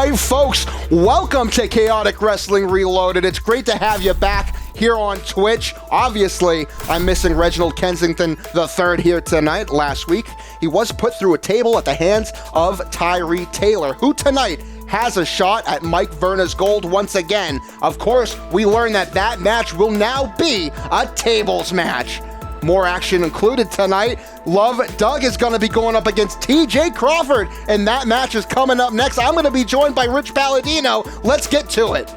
right, folks, welcome to Chaotic Wrestling Reloaded. It's great to have you back here on Twitch. Obviously, I'm missing Reginald Kensington III here tonight. Last week, he was put through a table at the hands of Tyree Taylor, who tonight has a shot at Mike Verna's gold once again. Of course, we learned that match will now be a tables match. More action included tonight. Love Doug is going to be going up against TJ Crawford, and that match is coming up next. I'm going to be joined by Rich Palladino. Let's get to it.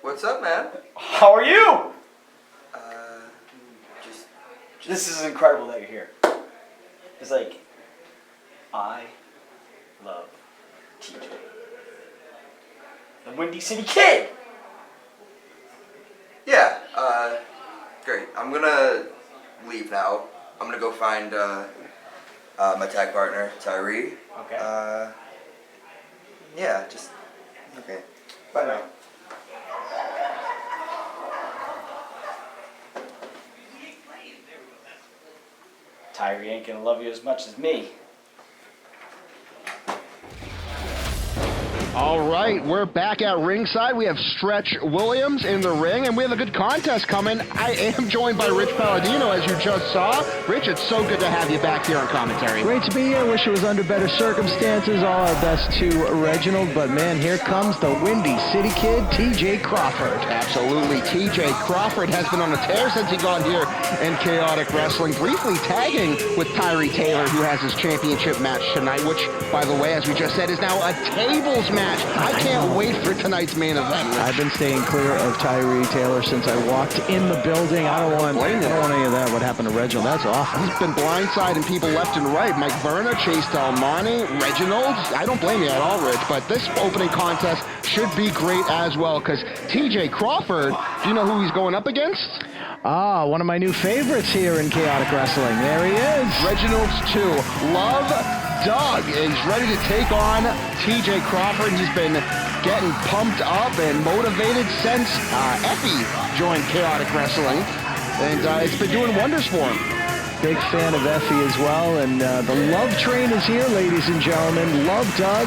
What's up, man? How are you? Just This is incredible that you're here. It's like, I love TJ. The Windy City Kid! yeah, great. I'm gonna leave now. I'm gonna go find my tag partner, Tyree. Okay. Yeah, just okay. Bye now. Tyree ain't gonna love you as much as me. All right, we're back at ringside. We have Stretch Williams in the ring, and we have a good contest coming. I am joined by Rich Palladino, as you just saw. Rich, it's so good to have you back here on commentary. Great to be here. Wish it was under better circumstances. All our best to Reginald, but man, here comes the Windy City Kid, TJ Crawford. Absolutely. TJ Crawford has been on a tear since he got here in Chaotic Wrestling, briefly tagging with Tyree Taylor, who has his championship match tonight, which, by the way, as we just said, is now a tables match. I can't wait for tonight's main event. I've been staying clear of Tyree Taylor since I walked in the building. I don't want any of that. What happened to Reginald? That's awful. He's been blindsiding people left and right. Mike Verna, Chase Delmonte, Reginald. I don't blame you at all, Rich, but this opening contest should be great as well, because TJ Crawford, do you know who he's going up against? Ah, one of my new favorites here in Chaotic Wrestling. There he is. Reginald's 2. Love Doug is ready to take on TJ Crawford. He's been getting pumped up and motivated since Effie joined Chaotic Wrestling, and it's been doing wonders for him. Big fan of Effie as well, and the love train is here, ladies and gentlemen. Love Doug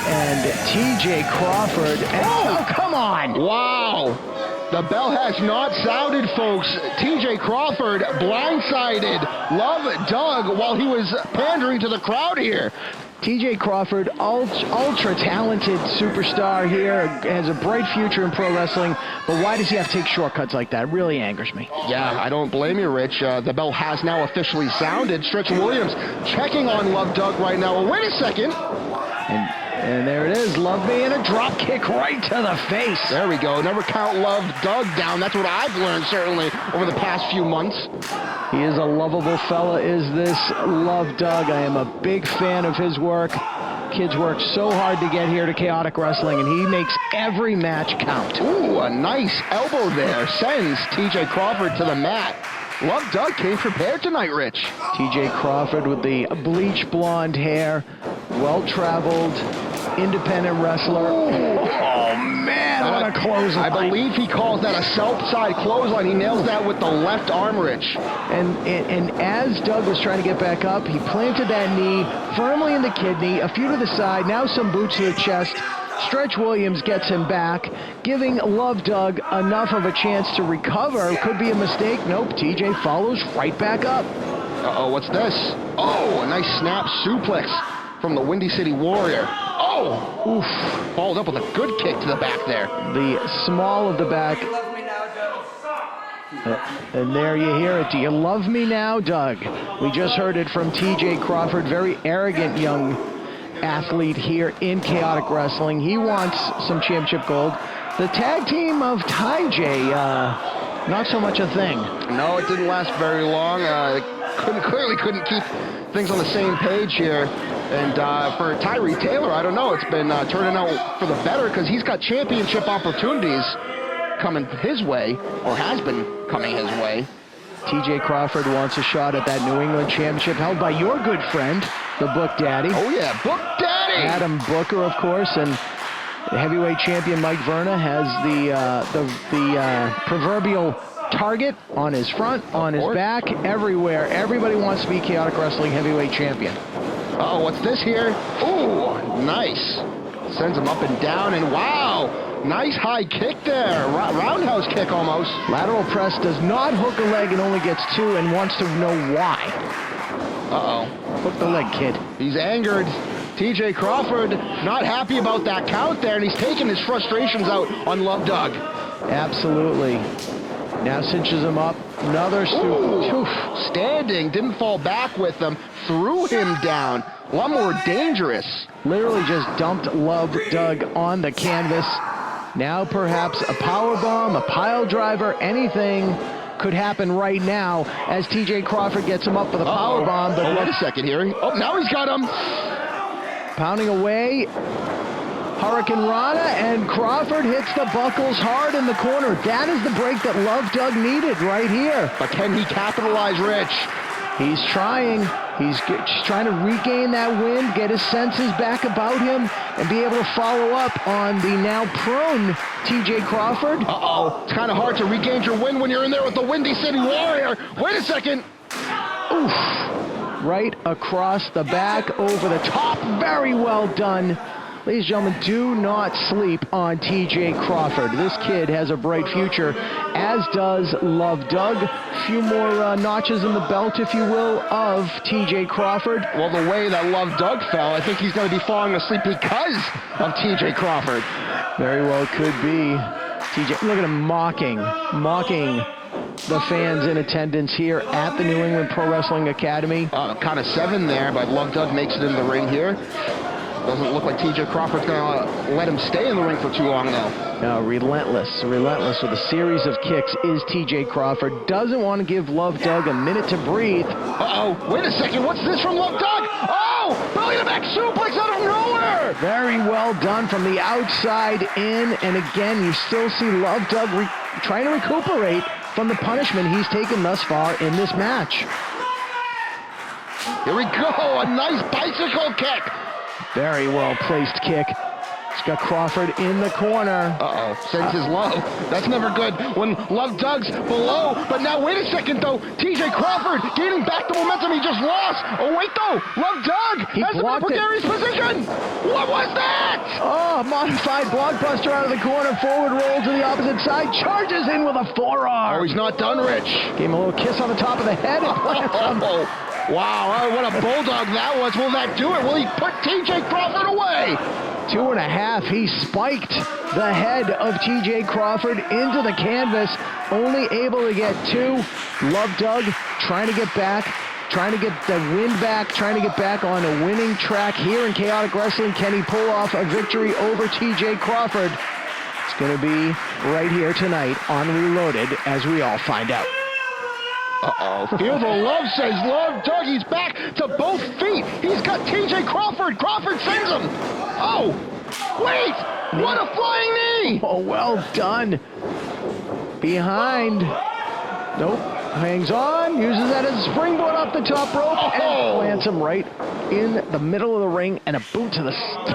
and TJ Crawford. And, oh, come on! Wow! The bell has not sounded, folks. TJ Crawford blindsided Love Doug while he was pandering to the crowd here. TJ Crawford, ultra talented superstar here, has a bright future in pro wrestling, but why does he have to take shortcuts like that? It really angers me. Yeah, I don't blame you, Rich. The bell has now officially sounded. Stretch Williams checking on Love Doug right now. Well, wait a second. And there it is, Love me, and a drop kick right to the face. There we go. Never count Love Doug down. That's what I've learned, certainly, over the past few months. He is a lovable fella, is this Love Doug. I am a big fan of his work. Kids work so hard to get here to Chaotic Wrestling, and he makes every match count. Ooh, a nice elbow there. Sends TJ Crawford to the mat. Love Doug came prepared tonight, Rich. TJ Crawford with the bleach blonde hair, well-traveled, independent wrestler. Oh, man, what a clothesline. I believe he calls that a south-side clothesline. He nails that with the left arm, Rich. And as Doug was trying to get back up, he planted that knee firmly in the kidney, a few to the side, now some boots to the chest. Stretch Williams gets him back, giving Love Doug enough of a chance to recover. Could be a mistake. Nope, TJ follows right back up. Uh-oh, what's this? Oh, a nice snap suplex from the Windy City Warrior. Oh, oof. Followed up with a good kick to the back there. The small of the back. And there you hear it. Do you love me now, Doug? We just heard it from TJ Crawford, very arrogant young athlete here in Chaotic Wrestling. He wants some championship gold. The tag team of TJ, not so much a thing. No, it didn't last very long. Clearly couldn't keep things on the same page here. And for Tyree Taylor, I don't know. It's been turning out for the better, because he's got championship opportunities coming his way, or has been coming his way. TJ Crawford wants a shot at that New England Championship held by your good friend, the Book Daddy. Oh, yeah, Book Daddy! Adam Booker, of course, and The heavyweight champion Mike Verna has the proverbial target on his front, on his back, everywhere. Everybody wants to be Chaotic Wrestling heavyweight champion. Oh, what's this here? Ooh, nice. Sends him up and down, and wow, nice high kick there. Roundhouse kick almost. Lateral press does not hook a leg and only gets 2 and wants to know why. Uh-oh. Hook the leg, kid. He's angered. TJ Crawford not happy about that count there, and he's taking his frustrations out on Love Doug. Absolutely. Now cinches him up. Another Standing, didn't fall back with him, threw him down. A lot more dangerous. Literally just dumped Love Doug on the canvas. Now perhaps a power bomb, a pile driver, anything could happen right now as TJ Crawford gets him up for the power bomb. But wait a second here. Oh, now he's got him. Pounding away. Hurricane Rana, and Crawford hits the buckles hard in the corner. That is the break that Love Doug needed right here. But can he capitalize, Rich? He's trying. He's just trying to regain that win, get his senses back about him, and be able to follow up on the now prone TJ Crawford. Uh-oh. It's kind of hard to regain your win when you're in there with the Windy City Warrior. Wait a second. Oof. Right across the back, over the top. Very well done. Ladies and gentlemen, do not sleep on TJ Crawford. This kid has a bright future, as does Love Doug. A few more notches in the belt, if you will, of TJ Crawford. Well, the way that Love Doug fell, I think he's going to be falling asleep because of TJ Crawford. Very well could be. TJ, look at him mocking the fans in attendance here at the New England Pro Wrestling Academy. Kind of 7 there, but Love Doug makes it in the ring here. Doesn't look like TJ Crawford's going to let him stay in the ring for too long, though. No, relentless with a series of kicks is TJ Crawford. Doesn't want to give Love Doug a minute to breathe. Uh-oh, wait a second, what's this from Love Doug? Oh, belly to back suplex out of nowhere! Very well done from the outside in, and again, you still see Love Doug trying to recuperate from the punishment he's taken thus far in this match. Here we go, a nice bicycle kick. Very well-placed kick. He's got Crawford in the corner. Uh-oh, sends his low. That's never good when Love Doug's below. But now, wait a second, though. TJ Crawford gaining back the momentum he just lost. Oh, wait, though. Love Doug has him in precarious position. What was that? Oh, modified blockbuster out of the corner. Forward roll to the opposite side. Charges in with a forearm. Oh, he's not done, Rich. Gave him a little kiss on the top of the head. And wow, what a bulldog that was. Will that do it? Will he put TJ Crawford away? 2.5. He spiked the head of TJ Crawford into the canvas. Only able to get 2. Love Doug trying to get back, trying to get the win back, trying to get back on a winning track here in Chaotic Wrestling. Can he pull off a victory over TJ Crawford? It's going to be right here tonight on Reloaded as we all find out. Uh-oh. Feel the love, says Love Doug. He's back to both feet. He's got TJ Crawford. Crawford sends him. Oh, wait. What a flying knee. Oh, well done. Behind. Nope. Hangs on. Uses that as a springboard off the top rope. And plants him right in the middle of the ring. And a boot to the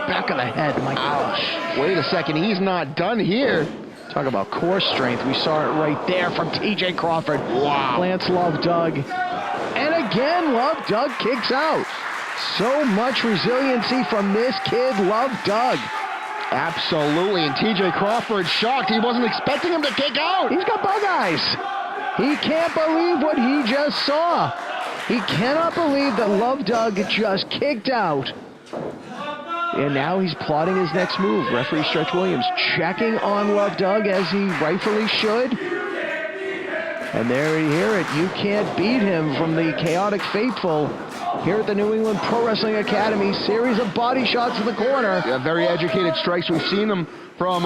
back of the head. My gosh. Wait a second. He's not done here. Talk about core strength. We saw it right there from TJ Crawford. Wow. Plants Love Doug. And again, Love Doug kicks out. So much resiliency from this kid, Love Doug. Absolutely. And TJ Crawford shocked. He wasn't expecting him to kick out. He's got bug eyes. He can't believe what he just saw. He cannot believe that Love Doug just kicked out. And now he's plotting his next move. Referee Stretch Williams checking on Love Doug as he rightfully should. And there you hear it. You can't beat him from the Chaotic Faithful here at the New England Pro Wrestling Academy. Series of body shots to the corner. Yeah, very educated strikes. We've seen them from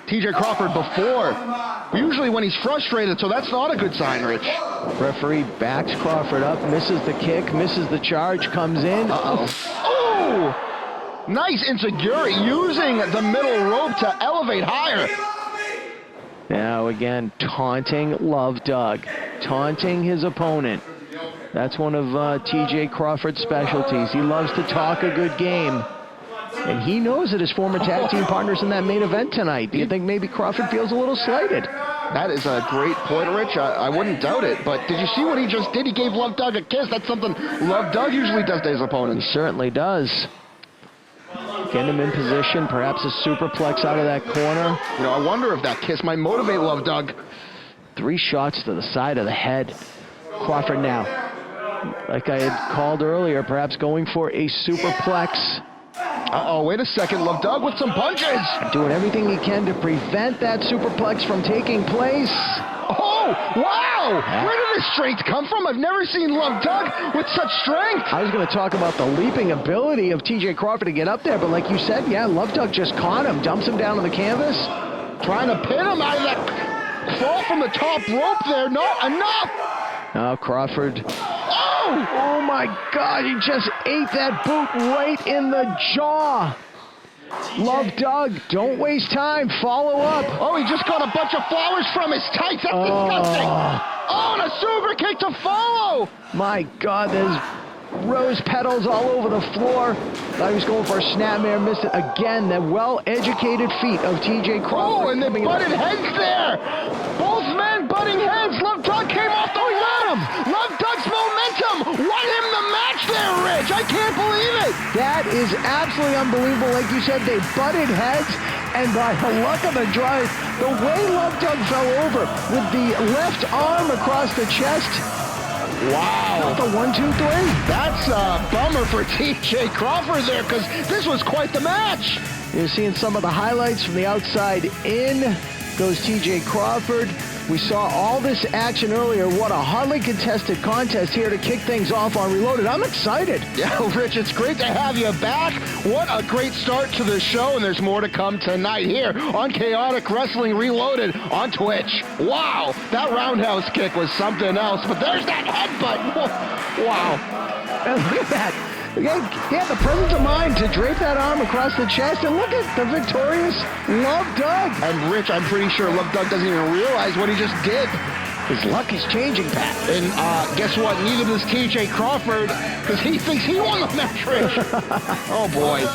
TJ Crawford before. Usually when he's frustrated, so that's not a good sign, Rich. Referee backs Crawford up, misses the kick, misses the charge, comes in. Uh-oh. Oh! Nice insecurity, using the middle rope to elevate higher. Now again, taunting Love Doug, taunting his opponent. That's one of TJ Crawford's specialties. He loves to talk a good game. And he knows that his former tag team partner's in that main event tonight. Do you think maybe Crawford feels a little slighted? That is a great point, Rich. I wouldn't doubt it. But did you see what he just did? He gave Love Doug a kiss. That's something Love Doug usually does to his He opponents. certainly does. Getting him in position, perhaps a superplex out of that corner. You know, I wonder if that kiss might motivate Love Doug. 3 shots to the side of the head. Crawford now, like I had called earlier, perhaps going for a superplex. Uh-oh, wait a second. Love Doug with some punches. Doing everything he can to prevent that superplex from taking place. Oh, wow! Where did this strength come from? I've never seen Love Doug with such strength. I was going to talk about the leaping ability of TJ Crawford to get up there, but like you said, yeah, Love Doug just caught him, dumps him down on the canvas. Trying to pin him out of that fall from the top rope there. No, enough! Now Crawford. Oh! Oh my God, he just ate that boot right in the jaw. Love Doug, don't waste time, follow up. Oh, he just got a bunch of flowers from his tights. That's disgusting. Oh, and a super kick to follow. My God, there's rose petals all over the floor. Thought he was going for a snapmare, missed it again. The well-educated feet of TJ Crawford. Oh, and they butted heads there. Both men butting heads. Love Doug came off the bottom. Love Doug's momentum won him the match there, Rich. I can't believe it. That is absolutely unbelievable. Like you said, they butted heads, and by the luck of the draw, the way Love Doug fell over with the left arm across the chest. Wow. The 1, 2, 3. That's a bummer for TJ Crawford there, because this was quite the match. You're seeing some of the highlights from the outside in. Goes TJ Crawford. We saw all this action earlier. What a hotly contested contest here to kick things off on Reloaded. I'm excited. Yeah, Rich, it's great to have you back. What a great start to the show, and there's more to come tonight here on Chaotic Wrestling Reloaded on Twitch. Wow, that roundhouse kick was something else, but there's that headbutt. Wow. And look at that. He had the presence of mind to drape that arm across the chest, and look at the victorious Love Doug. And Rich, I'm pretty sure Love Doug doesn't even realize what he just did. His luck is changing, Pat. And guess what? Neither does TJ Crawford, because he thinks he won the match, Rich. Oh, boy.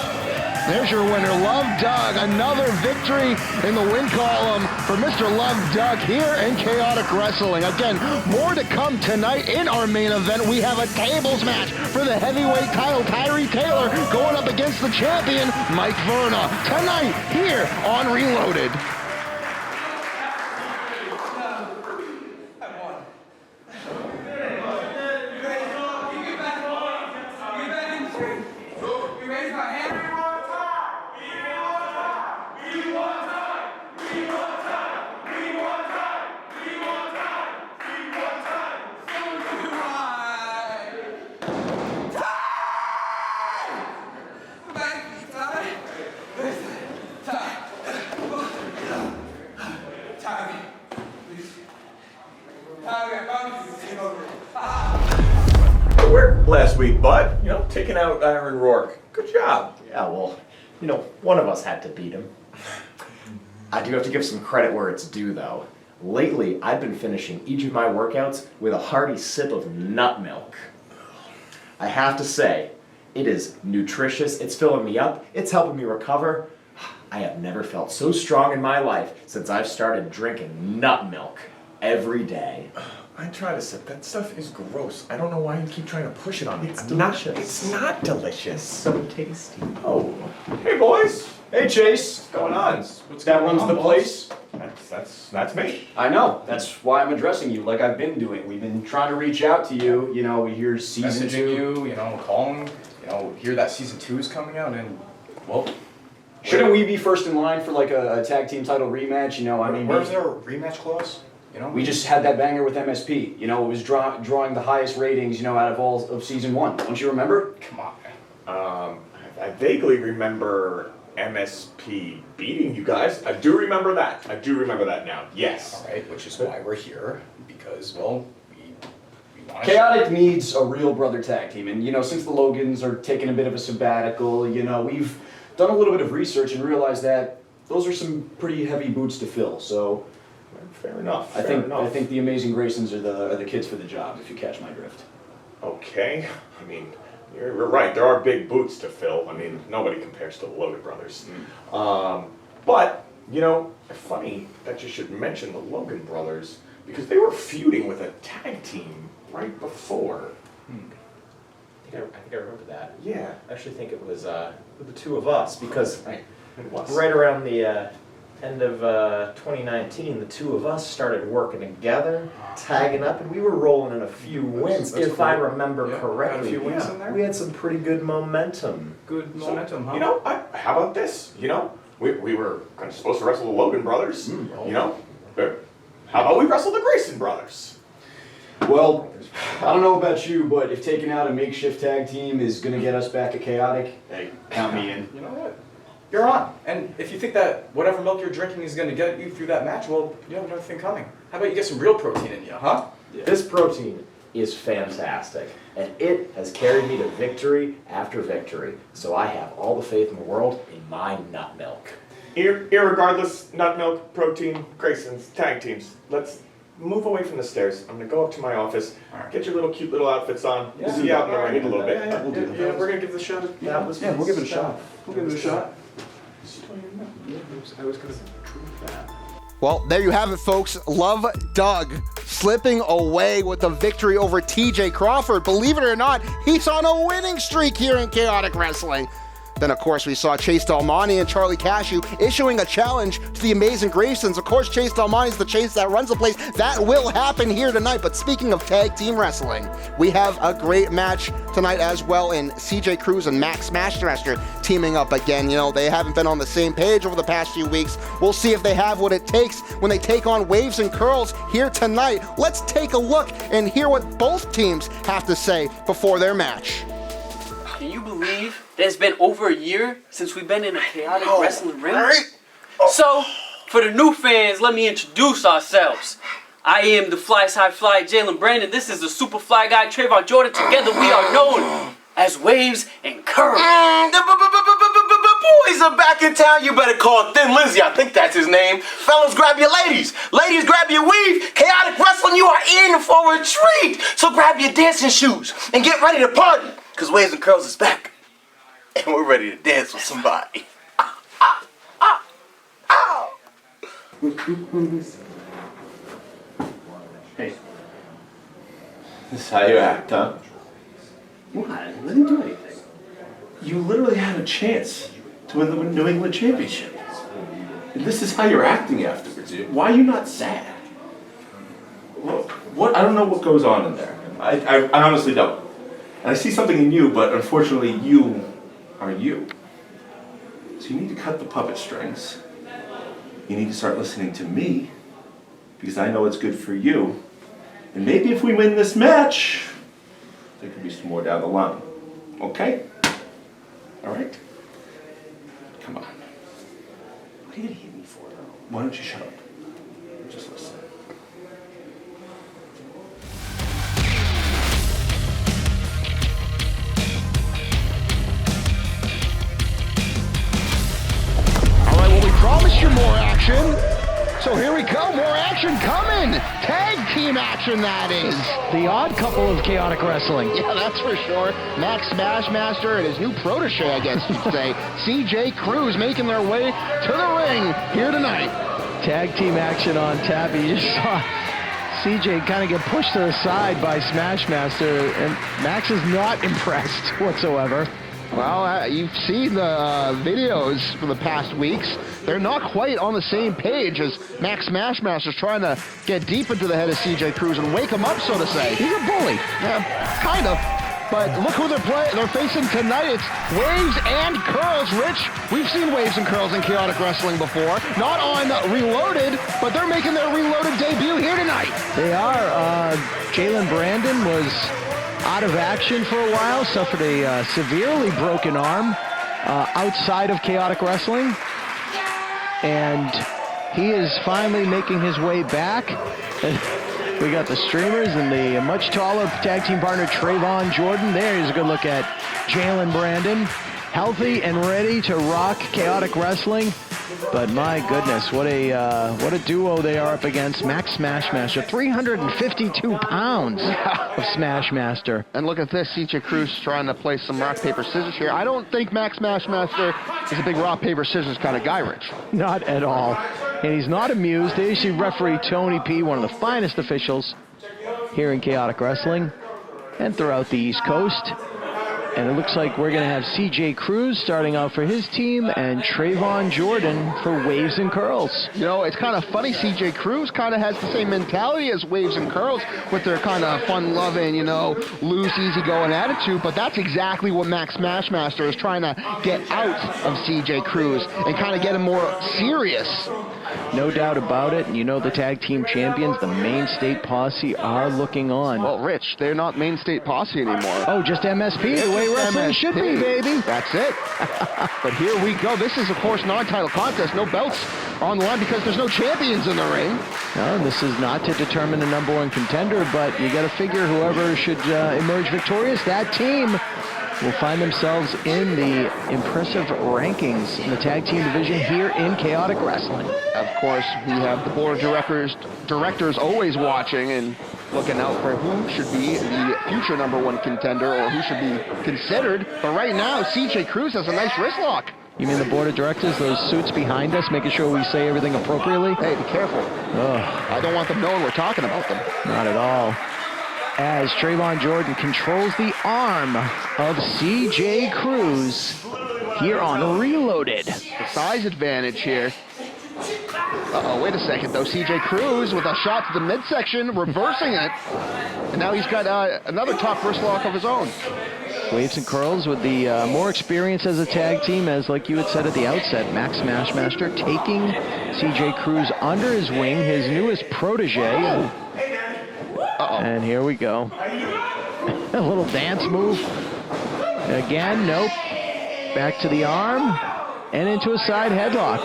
There's your winner, Love Doug. Another victory in the win column for Mr. Love Doug here in Chaotic Wrestling. Again, more to come tonight in our main event. We have a tables match for the heavyweight title. Tyree Taylor going up against the champion, Mike Verna. Tonight here on Reloaded. Last week, bud. You know, taking out Iron Rourke. Good job. Yeah, well, you know, one of us had to beat him. I do have to give some credit where it's due, though. Lately, I've been finishing each of my workouts with a hearty sip of nut milk. I have to say, it is nutritious, it's filling me up, it's helping me recover. I have never felt so strong in my life since I've started drinking nut milk every day. I try to sip. That stuff is gross. I don't know why you keep trying to push it on me. It's delicious. It's not delicious. So tasty. Oh. Hey, boys. Hey, Chase. What's going on? What's that runs the place? That's me. I know. That's why I'm addressing you like I've been doing. We've been trying to reach out to you. You know, we hear season Messaging 2. you know, calling, hear that season 2 is coming out, and well, Shouldn't we be first in line for like a tag team title rematch? You know, I mean, where's there a rematch clause? we just had that banger with MSP. You know, it was drawing the highest ratings, out of all of season 1. Don't you remember? Come on. I vaguely remember MSP beating you guys. I do remember that. I do remember that now. Yes. All right, which is why we're here, because, well, we want to... Chaotic needs a real brother tag team, and since the Logans are taking a bit of a sabbatical, we've done a little bit of research and realized that those are some pretty heavy boots to fill. So, Fair enough. I think the amazing Graysons are the kids for the job, if you catch my drift. Okay. I mean, You're right. There are big boots to fill. I mean, nobody compares to the Logan brothers. But, you know, funny that you should mention the Logan brothers because they were feuding with a tag team right before. I think I remember that. Yeah. I actually think it was the two of us because Right. It was. right around the end of 2019, the two of us started working together, tagging up, and we were rolling in a few wins, that's if I cool. remember Yeah, correctly. got a few wins in there? We had some pretty good momentum. Good So, momentum, huh? you know, how about this? You know, we were supposed to wrestle the Logan brothers. You know, how about we wrestle the Grayson brothers? Well, I don't know about you, but if taking out a makeshift tag team is going to get us back at Chaotic, hey, count me in. You know what? You're on. And if you think that whatever milk you're drinking is going to get you through that match, well, you have another thing coming. How about you get some real protein in you, huh? Yeah. This protein is fantastic, and it has carried me to victory after victory. So I have all the faith in the world in my nut milk. Irregardless, nut milk, protein, Graysons, tag teams. Let's move away from the stairs. I'm gonna go up to my office, get your little cute little outfits on. We'll see you out in the ring in a little bit. Yeah, we'll do that. Yeah, we're going to give this a shot. That was Yeah, we'll give it a shot. We'll give it a shot. I was going to prove that. Well, there you have it, folks. Love Doug slipping away with the victory over TJ Crawford. Believe it or not, he's on a winning streak here in Chaotic Wrestling. Then, of course, we saw Chase Delmonte and Charlie Cashew issuing a challenge to the amazing Graysons. Of course, Chase Delmonte's the Chase that runs the place. That will happen here tonight. But speaking of tag team wrestling, we have a great match tonight as well in CJ Cruz and Smashmaster teaming up again. You know, they haven't been on the same page over the past few weeks. We'll see if they have what it takes when they take on Waves and Curls here tonight. Let's take a look and hear what both teams have to say before their match. Can you believe that it's been over a year since we've been in a chaotic wrestling ring? So, for the new fans, let me introduce ourselves. I am the Fly Side Fly Jalen Brandon. This is the super fly guy Trayvon Jordan. Together we are known as Waves and Curls. The boys are back in town. You better call Thin Lizzy. I think that's his name. Fellas, grab your ladies. Ladies, grab your weave. Chaotic Wrestling, you are in for a treat. So grab your dancing shoes and get ready to party. Because Waves and Curls is back. And we're ready to dance with somebody. Hey. This is how you act, huh? What? I didn't do anything. You literally had a chance to win the New England Championship. And this is how you're acting afterwards. Why are you not sad? What? I don't know what goes on in there. I honestly don't. And I see something in you, but unfortunately you are you. So you need to cut the puppet strings. You need to start listening to me, because I know it's good for you. And maybe if we win this match, there could be some more down the line. Okay? All right? Come on. What are you gonna hit me for, though? Why don't you shut up? Just listen. All right, well, we promised you more action. So here we go, more action coming. Tag team action, that is. The odd couple of chaotic wrestling. Yeah, that's for sure. Max Smashmaster and his new protege, I guess you'd say, CJ Cruz, making their way to the ring here tonight. Tag team action on tap. You just saw CJ kind of get pushed to the side by Smashmaster, and Max is not impressed whatsoever. Well, you've seen the videos for the past weeks. They're not quite on the same page as Max Smashmaster's trying to get deep into the head of CJ Cruz and wake him up, so to say. He's a bully. Yeah, kind of. But look who they're facing tonight. It's Waves and Curls. Rich, we've seen Waves and Curls in Chaotic Wrestling before. Not on Reloaded, but they're making their Reloaded debut here tonight. They are. Jalen Brandon was out of action for a while, suffered a severely broken arm outside of Chaotic Wrestling. And he is finally making his way back. We got the streamers and the much taller tag team partner Trayvon Jordan. There's a good look at Jalen Brandon. Healthy and ready to rock Chaotic Wrestling. But my goodness, what a duo they are up against. Max Smashmaster, 352 pounds of Smashmaster. And look at this, CJ Cruz trying to play some rock, paper, scissors here. I don't think Max Smashmaster is a big rock, paper, scissors kind of guy, Rich. Not at all. And he's not amused. They see referee Tony P., one of the finest officials here in Chaotic Wrestling and throughout the East Coast. And it looks like we're going to have CJ Cruz starting out for his team and Trayvon Jordan for Waves and Curls. You know, it's kind of funny. CJ Cruz kind of has the same mentality as Waves and Curls with their kind of fun-loving, you know, loose, easy-going attitude. But that's exactly what Max Smashmaster is trying to get out of CJ Cruz and kind of get him more serious. No doubt about it. You know the tag team champions, the Main State Posse, are looking on. Well, Rich, they're not Main State Posse anymore. Oh, just MSP, the way wrestling should be, baby. That's it. But here we go. This is, of course, non-title contest. No belts on the line because there's no champions in the ring. No, this is not to determine the number one contender, but you got to figure whoever should emerge victorious, that team will find themselves in the impressive rankings in the tag team division here in Chaotic Wrestling. Of course, we have the board of directors always watching and looking out for who should be the future number one contender or who should be considered. But right now, CJ Cruz has a nice wrist lock. You mean the board of directors, those suits behind us, making sure we say everything appropriately? Hey, be careful. I don't want them knowing we're talking about them. Not at all. As Trayvon Jordan controls the arm of CJ Cruz here on Reloaded. The size advantage here. Uh-oh, wait a second, though. CJ Cruz with a shot to the midsection, reversing it. And now he's got another top wrist lock of his own. Waves and Curls with the more experience as a tag team, as like you had said at the outset, Max Smashmaster taking CJ Cruz under his wing, his newest protege. And here we go. A little dance move. Again, nope. Back to the arm and into a side headlock.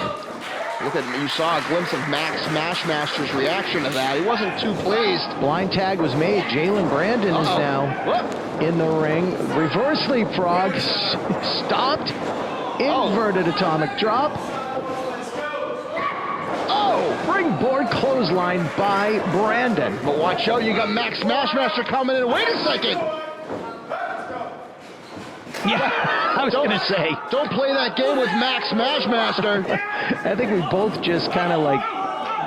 Look at, you saw a glimpse of Max Smashmaster's reaction to that. He wasn't too pleased. Blind tag was made. Jalen Brandon is now in the ring. Reverse leapfrog. Stopped. Inverted atomic drop. Springboard clothesline by Brandon. But watch out, you got Max Smashmaster coming in. Wait a second. Yeah, I was going to say. Don't play that game with Max Smashmaster. I think we both just kind of like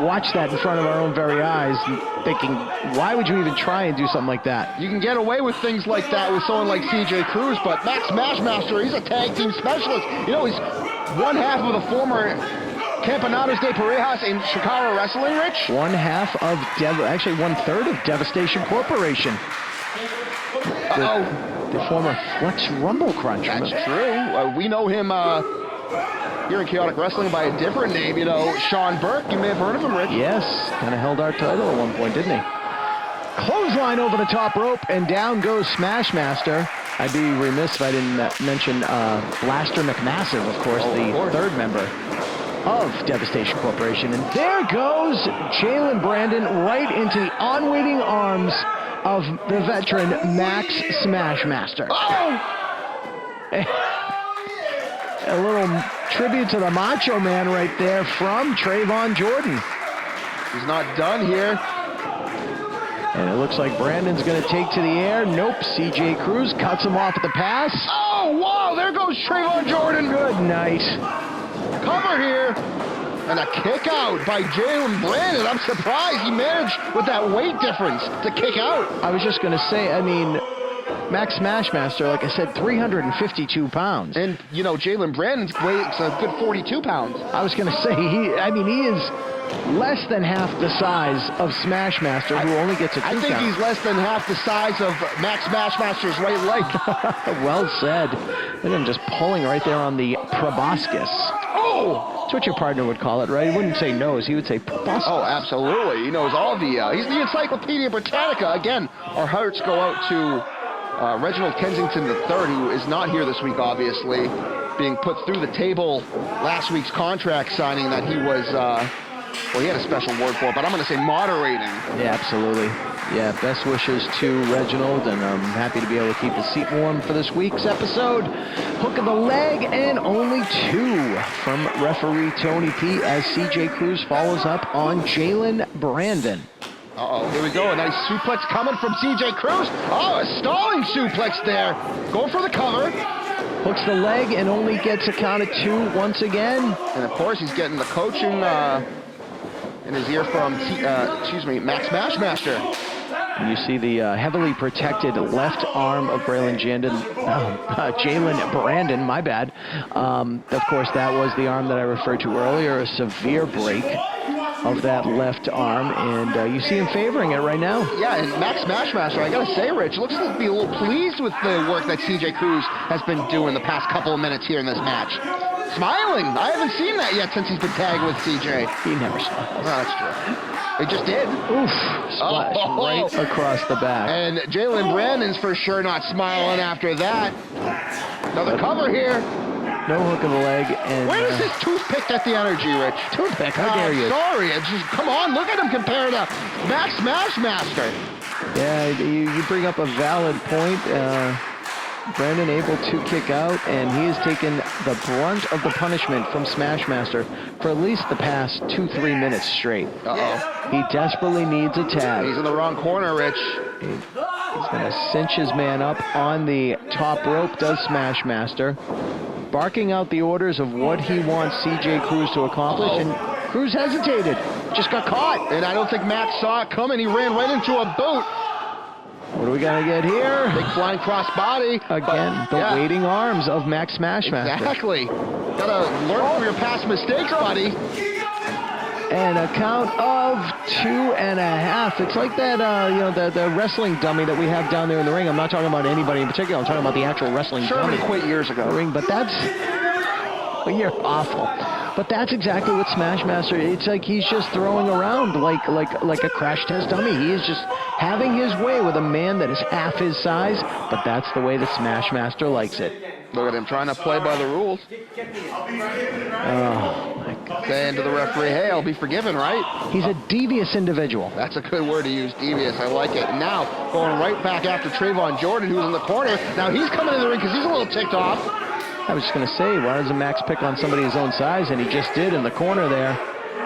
watched that in front of our own very eyes and thinking, why would you even try and do something like that? You can get away with things like that with someone like CJ Cruz, but Max Smashmaster, he's a tag team specialist. You know, he's one half of the former Campeonatos de Parejas in Chicago Wrestling, Rich? One half of, actually 1/3 of Devastation Corporation. The former Flex Rumble Crunch. That's true. We know him here in Chaotic Wrestling by a different name, you know, Sean Burke. You may have heard of him, Rich. Yes, kind of held our title at one point, didn't he? Clothesline over the top rope, and down goes Smashmaster. I'd be remiss if I didn't mention Blaster McMassive, of course, the third member of Devastation Corporation. And there goes Jalen Brandon right into the on-waiting arms of the veteran Max Smashmaster. A little tribute to the Macho Man right there from Trayvon Jordan. He's not done here. And it looks like Brandon's going to take to the air. Nope, CJ Cruz cuts him off at the pass. Oh, wow, there goes Trayvon Jordan. Good night. Cover here. And a kick out by Jalen Brandon. I'm surprised he managed with that weight difference to kick out. I was just going to say, I mean, Max Smashmaster, like I said, 352 pounds. And, you know, Jalen Brandon's weight's a good 42 pounds. I was going to say, he is less than half the size of Smashmaster, who only gets a 2 count. I think he's less than half the size of Max Smashmaster's right leg. Well said. And then just pulling right there on the proboscis. Oh! That's what your partner would call it, right? He wouldn't say nose, he would say proboscis. Oh, absolutely. He knows all the, he's the Encyclopedia Britannica. Again, our hearts go out to Reginald Kensington III, who is not here this week, obviously, being put through the table last week's contract signing that he was, well, he had a special word for it, but I'm going to say moderating. Yeah, absolutely. Yeah, best wishes to Reginald, and I'm happy to be able to keep his seat warm for this week's episode. Hook of the leg, and only 2 from referee Tony P as CJ Cruz follows up on Jalen Brandon. Uh-oh, here we go. A nice suplex coming from CJ Cruz. Oh, a stalling suplex there. Going for the cover. Hooks the leg and only gets a count of 2 once again. And of course, he's getting the coaching in his ear from, Max Smashmaster. And you see the heavily protected left arm of Jalen Brandon, my bad. Of course, that was the arm that I referred to earlier, a severe break of that left arm, and you see him favoring it right now. Yeah, and Max Smashmaster, I gotta say, Rich, looks to be a little pleased with the work that CJ Cruz has been doing the past couple of minutes here in this match. Smiling. I haven't seen that yet since he's been tagged with CJ. He never smiles. Oh, that's true. He just did. Oof. Splash right across the back. And Jalen Brandon's for sure not smiling after that. Another cover here. No hook of the leg. And where is his toothpick at the energy, Rich? Toothpick? How dare you? Sorry. It's just, come on, look at him compared to Max Smashmaster. Yeah, you bring up a valid point. Brandon able to kick out, and he has taken the brunt of the punishment from Smashmaster for at least the past 2-3 minutes straight. Uh-oh. He desperately needs a tag. He's in the wrong corner, Rich. He's going to cinch his man up on the top rope, does Smashmaster, barking out the orders of what he wants CJ Cruz to accomplish, and Cruz hesitated, just got caught. And I don't think Max saw it coming. He ran right into a boot. What are we going to get here? Big flying cross body. Again, waiting arms of Max Smashmaster. Exactly. Gotta learn from your past mistakes, buddy. And a count of 2.5. It's like that, the wrestling dummy that we have down there in the ring. I'm not talking about anybody in particular. I'm talking about the actual wrestling dummy. Sherman quit years ago. Ring, but that's... You're awful. But that's exactly what Smashmaster, it's like he's just throwing around like a crash test dummy. He is just having his way with a man that is half his size, but that's the way that Smashmaster likes it. Look at him trying to play by the rules. Oh, my God. Saying to the referee, hey, I'll be forgiven, right? He's a devious individual. That's a good word to use, devious. I like it. And now, going right back after Trayvon Jordan, who's in the corner. Now he's coming in the ring because he's a little ticked off. I was just going to say, why doesn't Max pick on somebody his own size? And he just did in the corner there.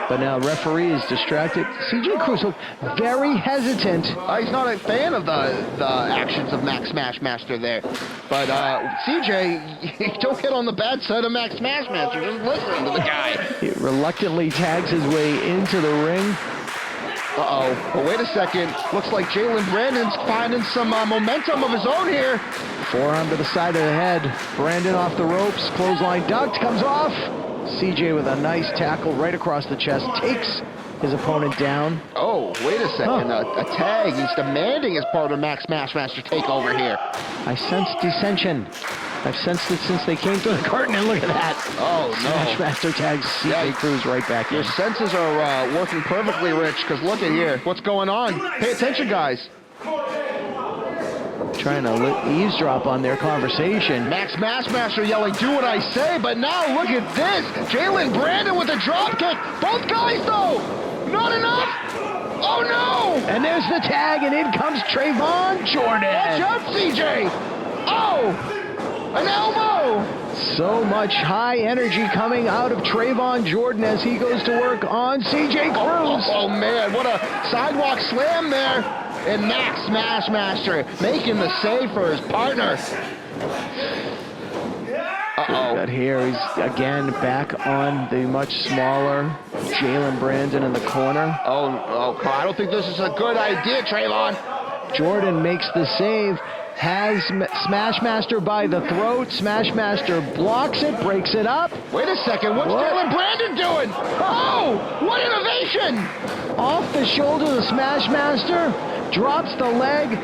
But now referee is distracted. CJ Cruz looked very hesitant. He's not a fan of the actions of Max Smashmaster there. But CJ, don't get on the bad side of Max Smashmaster. Just listen to the guy. He reluctantly tags his way into the ring. Uh-oh. But wait a second. Looks like Jalen Brandon's finding some momentum of his own here. Forearm to the side of the head. Brandon off the ropes. Clothesline ducked. Comes off. CJ with a nice tackle right across the chest. Takes his opponent down. Oh, wait a second. A tag. He's demanding his partner Max Smashmaster take over here. I sense dissension. I've sensed it since they came through the curtain, and look at that. Oh, no. Smashmaster tags CJ Cruz right back in. Your senses are working perfectly, Rich, because look at here. What's going on? Pay attention, guys. Trying to eavesdrop on their conversation. Max Smashmaster yelling, do what I say, but now look at this. Jalen Brandon with a drop kick. Both guys, though. Not enough. Oh, no. And there's the tag, and in comes Trayvon Jordan. Watch out, CJ. Oh. An elbow! So much high energy coming out of Trayvon Jordan as he goes to work on CJ Cruz. Oh, man, what a sidewalk slam there. And Max Smashmaster making the save for his partner. Uh-oh. But here he's again back on the much smaller Jalen Brandon in the corner. Oh, I don't think this is a good idea, Trayvon. Jordan makes the save. Has Smashmaster by the throat. Smashmaster blocks it, breaks it up. Wait a second, what's Jalen Brandon doing? Oh, what innovation! Off the shoulder of the Smashmaster, drops the leg.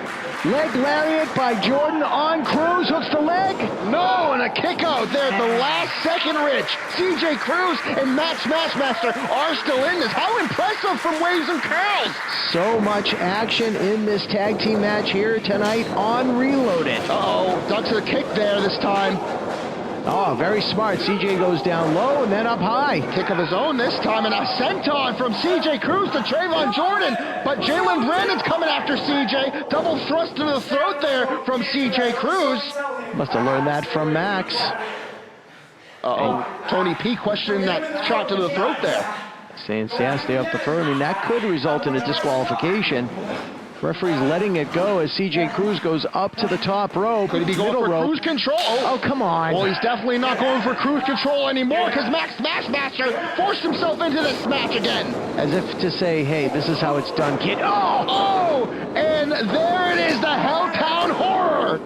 Leg lariat by Jordan on Cruz, hooks the leg. No, and a kick out there at the last second, Rich. CJ Cruz and Max Smashmaster are still in this. How impressive from Waves and Curls. So much action in this tag team match here tonight on Reloaded. Uh-oh, ducks a kick there this time. Oh, very smart. CJ goes down low and then up high. Kick of his own this time, and a senton from CJ Cruz to Trayvon Trayvon Jordan, but Jalen Brandon's coming after CJ. Double thrust to the throat there from CJ Cruz. Must have learned that from Max. Tony P questioning that shot to the throat there. Saying, stay off the throat. I mean, that could result in a disqualification. Referee's letting it go as CJ Cruz goes up to the top rope. Could he be going for cruise control? Oh, come on. Well, he's definitely not going for cruise control anymore because Max Smashmaster forced himself into this match again. As if to say, hey, this is how it's done, kid. And there it is, the Helltown Horror.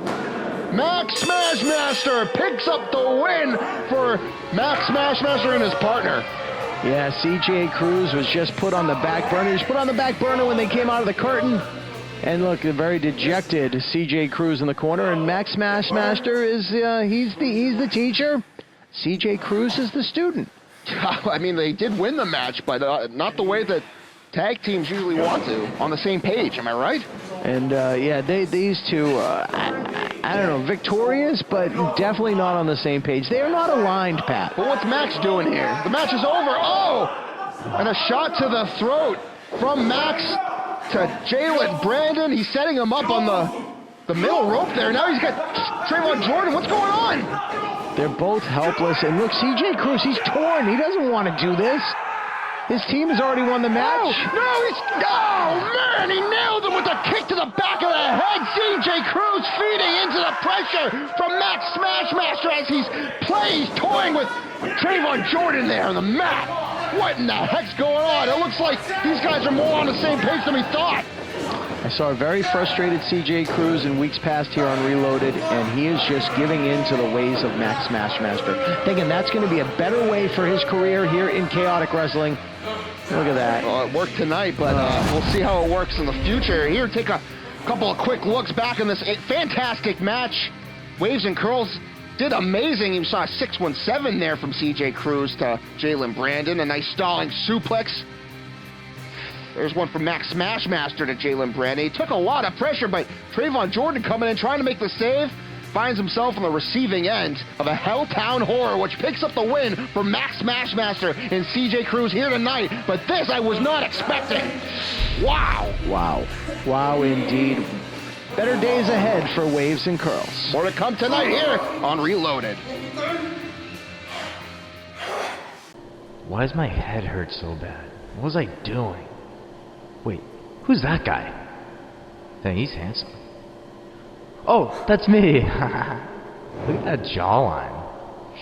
Max Smashmaster picks up the win for Max Smashmaster and his partner. Yeah, CJ Cruz was just put on the back burner. He was put on the back burner when they came out of the curtain. And look, a very dejected CJ Cruz in the corner. And Max Smashmaster is, he's the teacher. CJ Cruz is the student. I mean, they did win the match, but not the way that tag teams usually want to, on the same page, am I right? And these two, I don't know, victorious, but definitely not on the same page. They are not aligned, Pat. But what's Max doing here? The match is over. And a shot to the throat from Max to Jalen Brandon. He's setting him up on the middle rope there. Now he's got Trayvon Jordan. What's going on? They're both helpless. And look, CJ Cruz, he's torn. He doesn't want to do this. His team has already won the match. Man, he nailed him with a kick to the back of the head. CJ Cruz feeding into the pressure from Max Smashmaster as he's toying with Trayvon Jordan there on the mat. What in the heck's going on? It looks like these guys are more on the same page than we thought. I saw a very frustrated CJ Cruz in weeks past here on Reloaded, and he is just giving in to the ways of Max Smashmaster, thinking that's going to be a better way for his career here in Chaotic Wrestling. Look at that. Well, it worked tonight, but we'll see how it works in the future. Here, take a couple of quick looks back in this fantastic match. Waves and Curls did amazing. You saw a 617 there from CJ Cruz to Jalen Brandon. A nice stalling suplex. There's one from Max Smashmaster to Jalen Brandon. He took a lot of pressure, but Trayvon Jordan coming in, trying to make the save, finds himself on the receiving end of a Helltown Horror, which picks up the win for Max Smashmaster and CJ Cruz here tonight. But this I was not expecting. Wow. Wow, indeed. Better days ahead for Waves and Curls. More to come tonight here on Reloaded. Why does my head hurt so bad? What was I doing? Wait, who's that guy? Dang, he's handsome. Oh, that's me. Look at that jawline.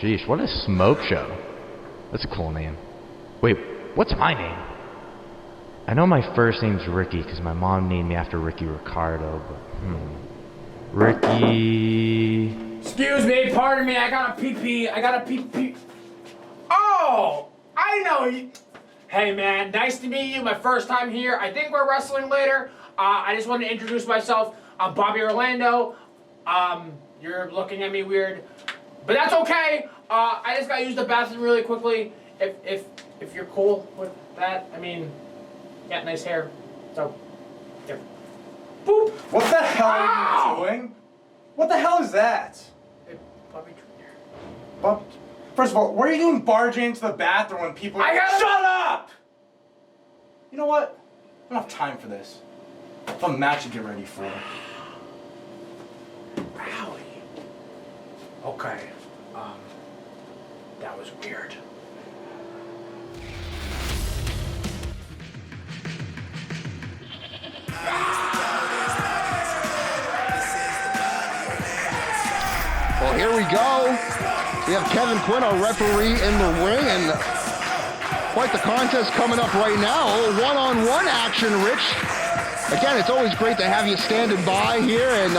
Sheesh, what a smoke show. That's a cool name. Wait, what's my name? I know my first name's Ricky because my mom named me after Ricky Ricardo, but Ricky... Excuse me, pardon me, I got a pee-pee. Oh, I know you. Hey man, nice to meet you, my first time here. I think we're wrestling later. I just wanted to introduce myself. I'm Bobby Orlando. You're looking at me weird, but that's okay. I just gotta use the bathroom really quickly. If you're cool with that, I mean, you got nice hair, so yeah. Boop. What the hell are you doing? What the hell is that? Bobby Jr. Bob, first of all, what are you doing barging into the bathroom when people... Shut up! You know what? I don't have time for this. I have a match to get ready for. Rally. Okay. That was weird. Well, here we go. We have Kevin Quinn, our referee, in the ring, and quite the contest coming up right now. One-on-one action, Rich. Again, it's always great to have you standing by here, and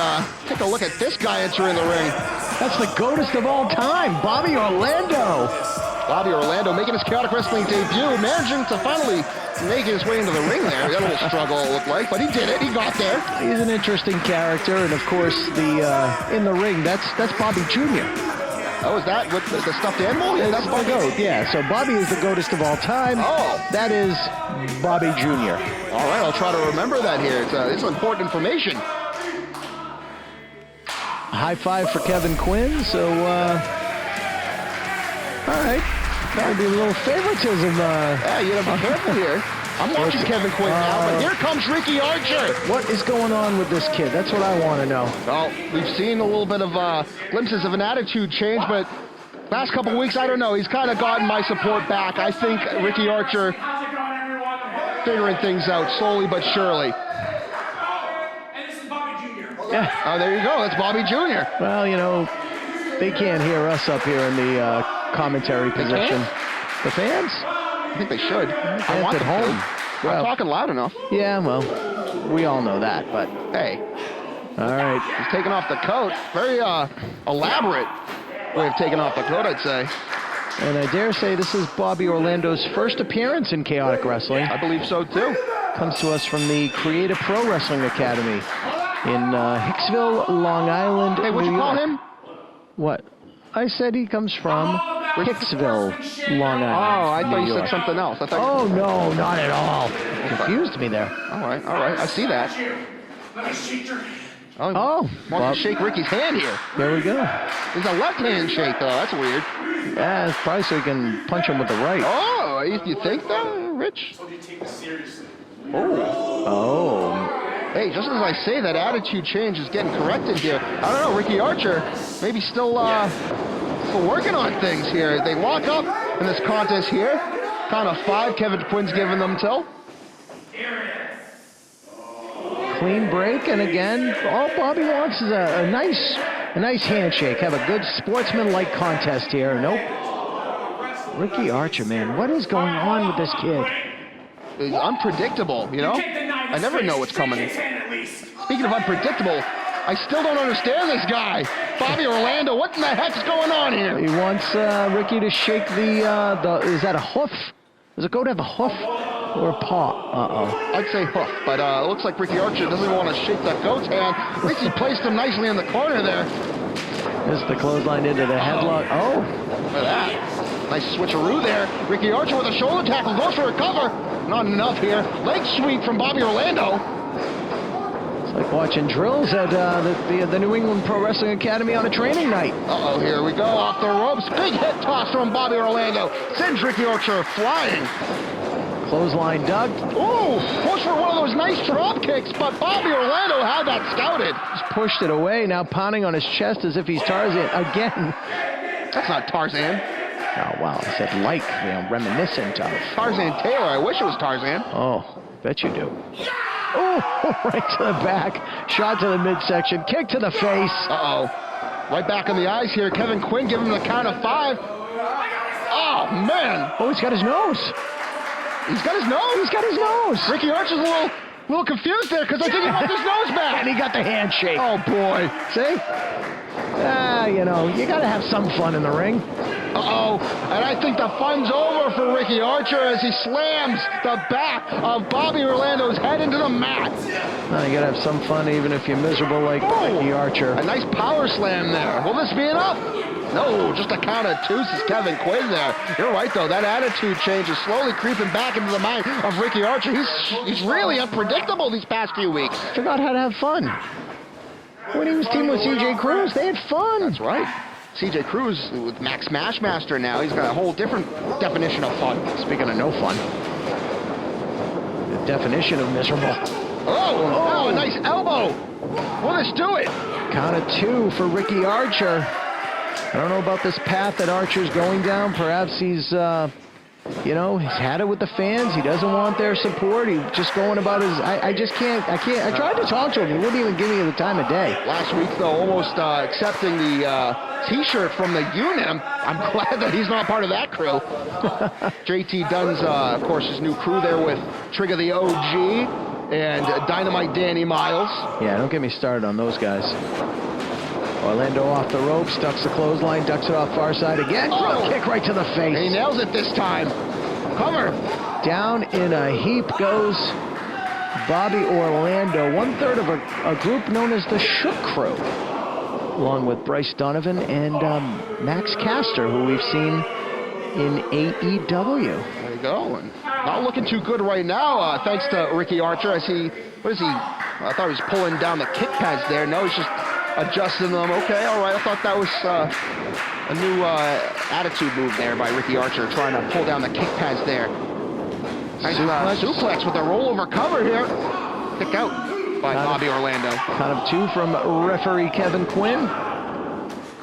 take a look at this guy entering the ring. That's the GOATest of all time, Bobby Orlando. Bobby Orlando making his Chaotic Wrestling debut, managing to finally make his way into the ring there. He had a little struggle, it looked like, but he did it. He got there. He's an interesting character, and of course, in the ring, that's Bobby Jr. Oh, is that with the stuffed animal? Yeah, that's the GOAT. Yeah, so Bobby is the GOATest of all time. Oh. That is Bobby Jr. All right, I'll try to remember that here. It's important information. A high five for Kevin Quinn, so, all right. That would be a little favoritism. Yeah, you gotta be careful here. I'm watching Kevin Quinn now, but here comes Ricky Archer. What is going on with this kid? That's what I want to know. Well, we've seen a little bit of glimpses of an attitude change, but last couple weeks, I don't know. He's kind of gotten my support back. I think Ricky Archer figuring things out slowly but surely. Yeah. Oh, there you go. That's Bobby Jr. Well, you know, they can't hear us up here in the commentary position. The fans? I think they should. I want at them home. to. Well, I'm talking loud enough. Yeah, well, we all know that, but hey. All right. He's taking off the coat. Very elaborate way of taking off the coat, I'd say. And I dare say this is Bobby Orlando's first appearance in Chaotic Wrestling. I believe so, too. Comes to us from the Creative Pro Wrestling Academy in Hicksville, Long Island, Hey, what'd New you call York. him? What? I said he comes from Hicksville, Long Island. Oh, I thought New you York. said something else. I thought Oh, no, not at all. Confused me there. All right. I see that. Oh. Wants to shake Ricky's hand here. There we go. It's a left hand shake, though. That's weird. Yeah, it's probably so he can punch him with the right. Oh, you think that, Rich? Oh. Hey, just as I say, that attitude change is getting corrected here. I don't know, Ricky Archer maybe still working on things here. They lock up in this contest here. Count of 5, Kevin Quinn's giving them till. Clean break, and again, all Bobby wants is a nice handshake. Have a good sportsman-like contest here. Nope. Ricky Archer, man, what is going on with this kid? It's unpredictable, you know? I never know what's coming. Speaking of unpredictable, I still don't understand this guy. Bobby Orlando, what in the heck's going on here? He wants Ricky to shake the is that a hoof? Does it go to have a hoof or a paw? Uh-oh. I'd say hoof, but it looks like Ricky Archer doesn't even want to shake that goat's hand. At least he placed him nicely in the corner there. Missed the clothesline into the headlock. Oh. Look at that. Nice switcheroo there. Ricky Archer with a shoulder tackle, goes for a cover. Not enough here. Leg sweep from Bobby Orlando. It's like watching drills at the New England Pro Wrestling Academy on a training night. Uh-oh, here we go. Off the ropes. Big hit toss from Bobby Orlando. Sends Ricky Archer flying. Clothesline dug. Ooh, push for one of those nice drop kicks, but Bobby Orlando had that scouted. Just pushed it away, now pounding on his chest as if he's Tarzan again. That's not Tarzan. Oh, wow, I said like, reminiscent of. Tarzan Taylor, I wish it was Tarzan. Oh, bet you do. Oh, right to the back. Shot to the midsection. Kick to the face. Uh-oh. Right back in the eyes here. Kevin Quinn giving him the count of 5. Oh, man. Oh, he's got his nose. He's got his nose? He's got his nose. Ricky Archer's a little confused there because I think he wants his nose back. And he got the handshake. Oh, boy. See? You know, you got to have some fun in the ring. Uh-oh, and I think the fun's over for Ricky Archer as he slams the back of Bobby Orlando's head into the mat. Well, you got to have some fun even if you're miserable like Ricky Archer. A nice power slam there. Will this be enough? No, just a count of 2 says Kevin Quinn there. You're right, though. That attitude change is slowly creeping back into the mind of Ricky Archer. He's really unpredictable these past few weeks. Forgot how to have fun. When he was teaming with CJ Cruz, they had fun. That's right. CJ Cruz with Smashmaster now. He's got a whole different definition of fun. Speaking of no fun, the definition of miserable. Oh, a nice elbow. Will this do it? Count of 2 for Ricky Archer. I don't know about this path that Archer's going down. Perhaps he's, he's had it with the fans. He doesn't want their support. He's just going about his, I tried to talk to him. He wouldn't even give me the time of day. Last week, though, almost accepting the T-shirt from the Unim. I'm glad that he's not part of that crew. JT Dunn's, of course, his new crew there with Trigger the OG and Dynamite Danny Miles. Yeah, don't get me started on those guys. Orlando off the ropes, ducks the clothesline, ducks it off far side again. Front kick right to the face. He nails it this time. Cover. Down in a heap goes Bobby Orlando, 1/3 of a group known as the Shook Crew, along with Bryce Donovan and Max Caster, who we've seen in AEW. There you go. And not looking too good right now, thanks to Ricky Archer as he, I thought he was pulling down the kick pads there. No, he's just adjusting them. Okay, all right. I thought that was a new attitude move there by Ricky Archer, trying to pull down the kick pads there. Nice suplex with a rollover cover here. Kick out by Bobby Orlando. Count of 2 from referee Kevin Quinn.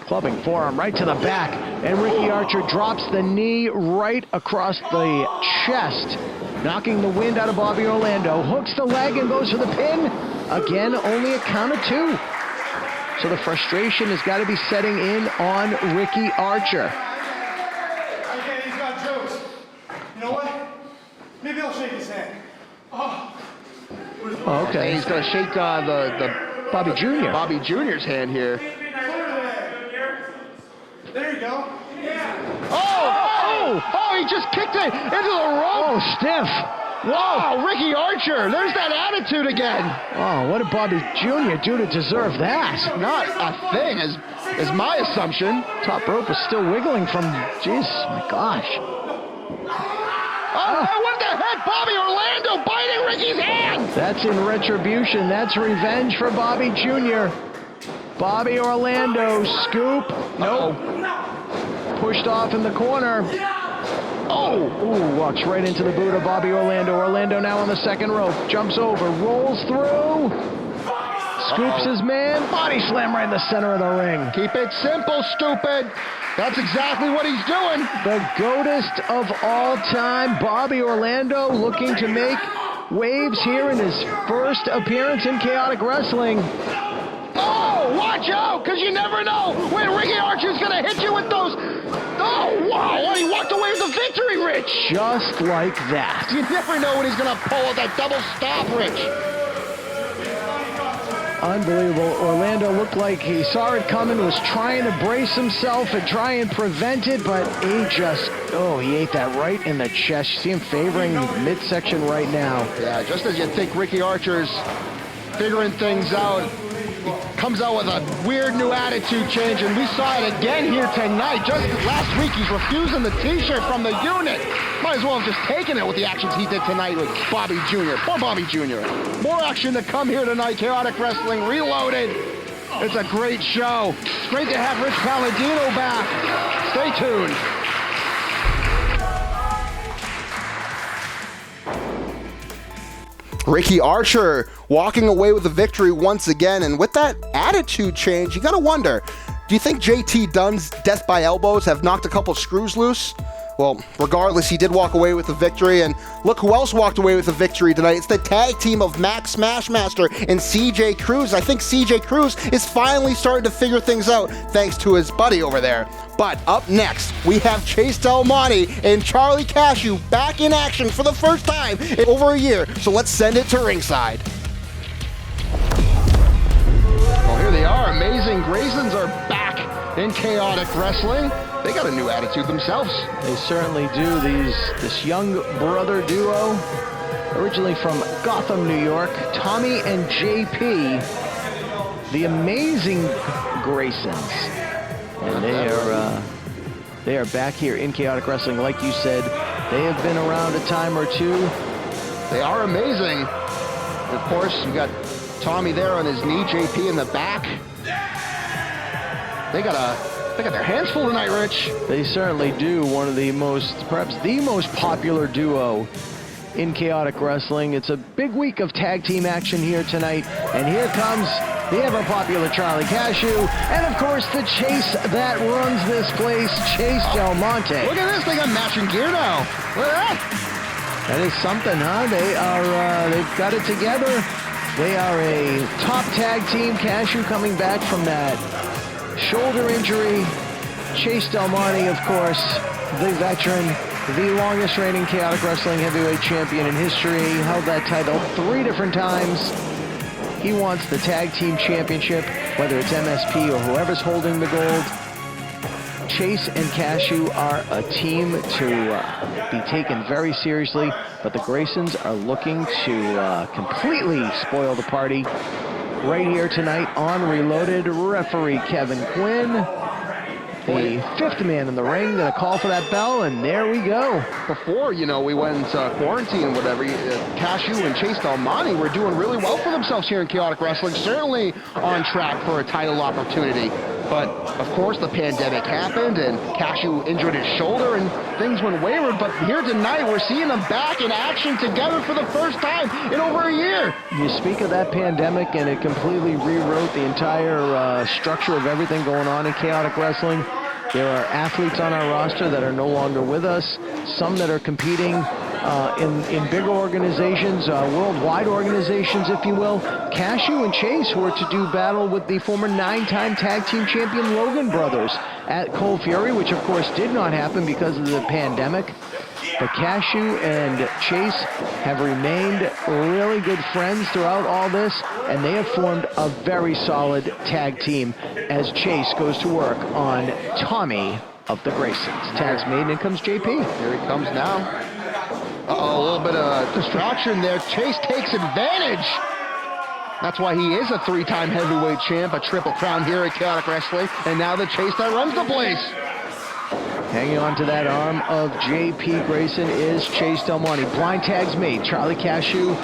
Clubbing forearm right to the back. And Ricky Archer drops the knee right across the chest, knocking the wind out of Bobby Orlando. Hooks the leg and goes for the pin. Again, only a count of 2. So the frustration has got to be setting in on Ricky Archer. Okay, he's got jokes. You know what? Maybe I'll shake his hand. Oh. Okay. He's going to shake the Bobby Jr. Bobby Jr.'s hand here. There you go. Oh, he just kicked it into the rope. Oh, stiff. Wow, Ricky Archer, there's that attitude again. Oh, what did Bobby Jr. do to deserve that? Not a thing, is my assumption. Top rope is still wiggling from, jeez, my gosh. Oh, what the heck? Bobby Orlando biting Ricky's hand. That's in retribution. That's revenge for Bobby Jr. Bobby Orlando, scoop. Nope. Pushed off in the corner. Ooh, walks right into the boot of Bobby Orlando. Orlando now on the second rope. Jumps over, rolls through. Scoops his man. Body slam right in the center of the ring. Keep it simple, stupid. That's exactly what he's doing. The GOATest of all time, Bobby Orlando, looking to make waves here in his first appearance in Chaotic Wrestling. Oh, watch out, because you never know when Ricky Archer's going to hit you with those. Oh, wow, and he walked away with the victory, Rich. Just like that. You never know when he's going to pull out that double stop, Rich. Unbelievable. Orlando looked like he saw it coming, was trying to brace himself and try and prevent it, but he just, he ate that right in the chest. You see him favoring midsection right now. Yeah, just as you'd think Ricky Archer's figuring things out, he comes out with a weird new attitude change, and we saw it again here tonight. Just last week, he's refusing the T-shirt from the unit. Might as well have just taken it with the actions he did tonight with Bobby Jr. Poor Bobby Jr. More action to come here tonight. Chaotic Wrestling Reloaded. It's a great show. It's great to have Rich Palladino back. Stay tuned. Ricky Archer walking away with the victory once again, and with that attitude change, you gotta wonder, do you think JT Dunn's death by elbows have knocked a couple screws loose? Well, regardless, he did walk away with the victory, and look who else walked away with the victory tonight. It's the tag team of Max Smashmaster and CJ Cruz. I think CJ Cruz is finally starting to figure things out thanks to his buddy over there. But up next, we have Chase Del Monte and Charlie Cashew back in action for the first time in over a year. So let's send it to ringside. Well, here they are. Amazing Graysons are back in Chaotic Wrestling. They got a new attitude themselves. They certainly do. This young brother duo, originally from Gotham, New York, Tommy and JP, the amazing Graysons. And they are back here in Chaotic Wrestling. Like you said, they have been around a time or two. They are amazing. Of course, you got Tommy there on his knee, JP in the back. They got their hands full tonight, Rich. They certainly do. One of the perhaps the most popular duo in Chaotic Wrestling. It's a big week of tag team action here tonight. And here comes the ever-popular Charlie Cashew. And, of course, the Chase that runs this place, Chase Del Monte. Look at this. They got matching gear now. Look at that. That is something, huh? They've got it together. They are a top tag team. Cashew coming back from that shoulder injury. Chase Del Monte, of course, the veteran, the longest reigning Chaotic Wrestling heavyweight champion in history. Held that title 3 different times. He wants the tag team championship, whether it's MSP or whoever's holding the gold. Chase and Cashew are a team to be taken very seriously, but the Graysons are looking to completely spoil the party. Right here tonight on Reloaded, referee Kevin Quinn, the 5th man in the ring, gonna call for that bell, and there we go. Before, we went into quarantine, whatever, Cashew and Chase Del Monte were doing really well for themselves here in Chaotic Wrestling, certainly on track for a title opportunity. But, of course, the pandemic happened, and Cashew injured his shoulder, and things went wayward. But here tonight, we're seeing them back in action together for the first time in over a year. You speak of that pandemic, and it completely rewrote the entire structure of everything going on in chaotic wrestling. There are athletes on our roster that are no longer with us, some that are competing in bigger organizations, worldwide organizations, if you will. Cashew and Chase were to do battle with the former 9-time tag team champion Logan brothers at Cold Fury, which of course did not happen because of the pandemic. But Cashew and Chase have remained really good friends throughout all this, and they have formed a very solid tag team as Chase goes to work on Tommy of the Graysons. Tag's made, and in comes JP. Here he comes now. Uh-oh, a little bit of distraction there. Chase takes advantage. That's why he is a 3-time heavyweight champ, a triple crown here at Chaotic Wrestling, and now the Chase that runs the place. Hanging on to that arm of JP Grayson is Chase Del Monte. Blind tag's made. Charlie Cashew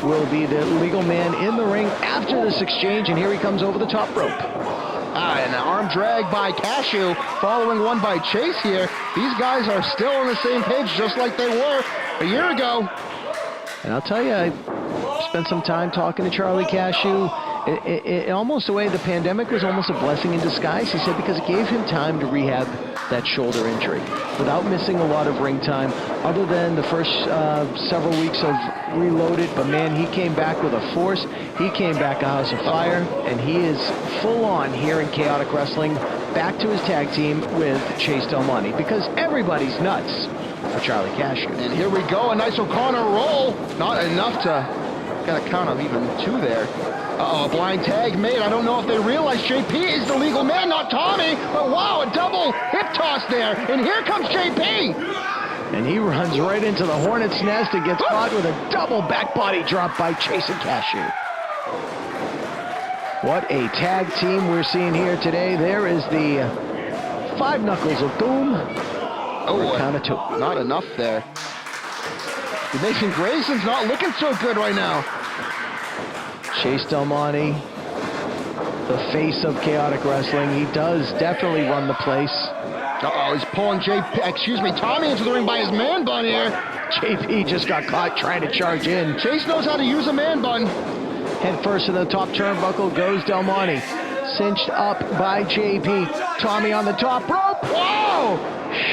will be the legal man in the ring after this exchange, and here he comes over the top rope. And an arm drag by Cashew, following one by Chase here. These guys are still on the same page just like they were a year ago. And I'll tell you, I spent some time talking to Charlie Cashew. It almost the way the pandemic was almost a blessing in disguise, he said, because it gave him time to rehab that shoulder injury without missing a lot of ring time, other than the first several weeks of Reloaded. But man, he came back with a force. He came back a house of fire, and he is full on here in Chaotic Wrestling, back to his tag team with Chase Del Monte, because everybody's nuts for Charlie Cashew. And here we go, a nice O'Connor roll. Not enough to get a count of even 2 there. Uh-oh, a blind tag made. I don't know if they realize JP is the legal man, not Tommy. But wow, a double hip toss there. And here comes JP. And he runs right into the Hornet's nest and gets caught with a double back body drop by Chase and Cashew. What a tag team we're seeing here today. There is the 5 Knuckles of Doom. Oh, count of 2. Not enough there. The Mason Grayson's not looking so good right now. Chase Del Monte, the face of Chaotic Wrestling. He does definitely run the place. Uh-oh, he's pulling Tommy into the ring by his man bun here. JP just got caught trying to charge in. Chase knows how to use a man bun. Head first to the top turnbuckle goes Del Monte. Cinched up by JP. Tommy on the top rope. Whoa!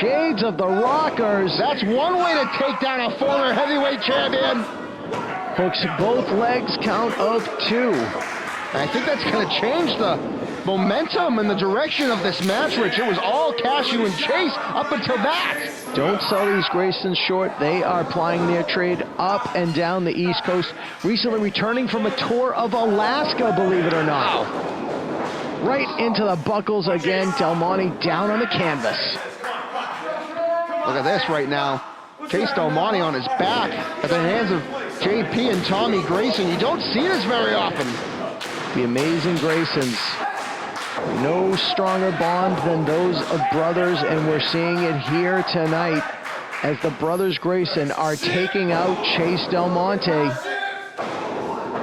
Shades of the Rockers. That's one way to take down a former heavyweight champion. Hooks both legs, count of 2. I think that's going to change the momentum and the direction of this match, Rich. It was all Cashew and Chase up until that. Don't sell these Graysons short. They are plying their trade up and down the East Coast, recently returning from a tour of Alaska, believe it or not. Wow. Right into the buckles again. Del Monte down on the canvas. Look at this right now. Chase Del Monte on his back at the hands of JP and Tommy Grayson. You don't see this very often. The amazing Graysons. No stronger bond than those of brothers, and we're seeing it here tonight as the brothers Grayson are taking out Chase Del Monte.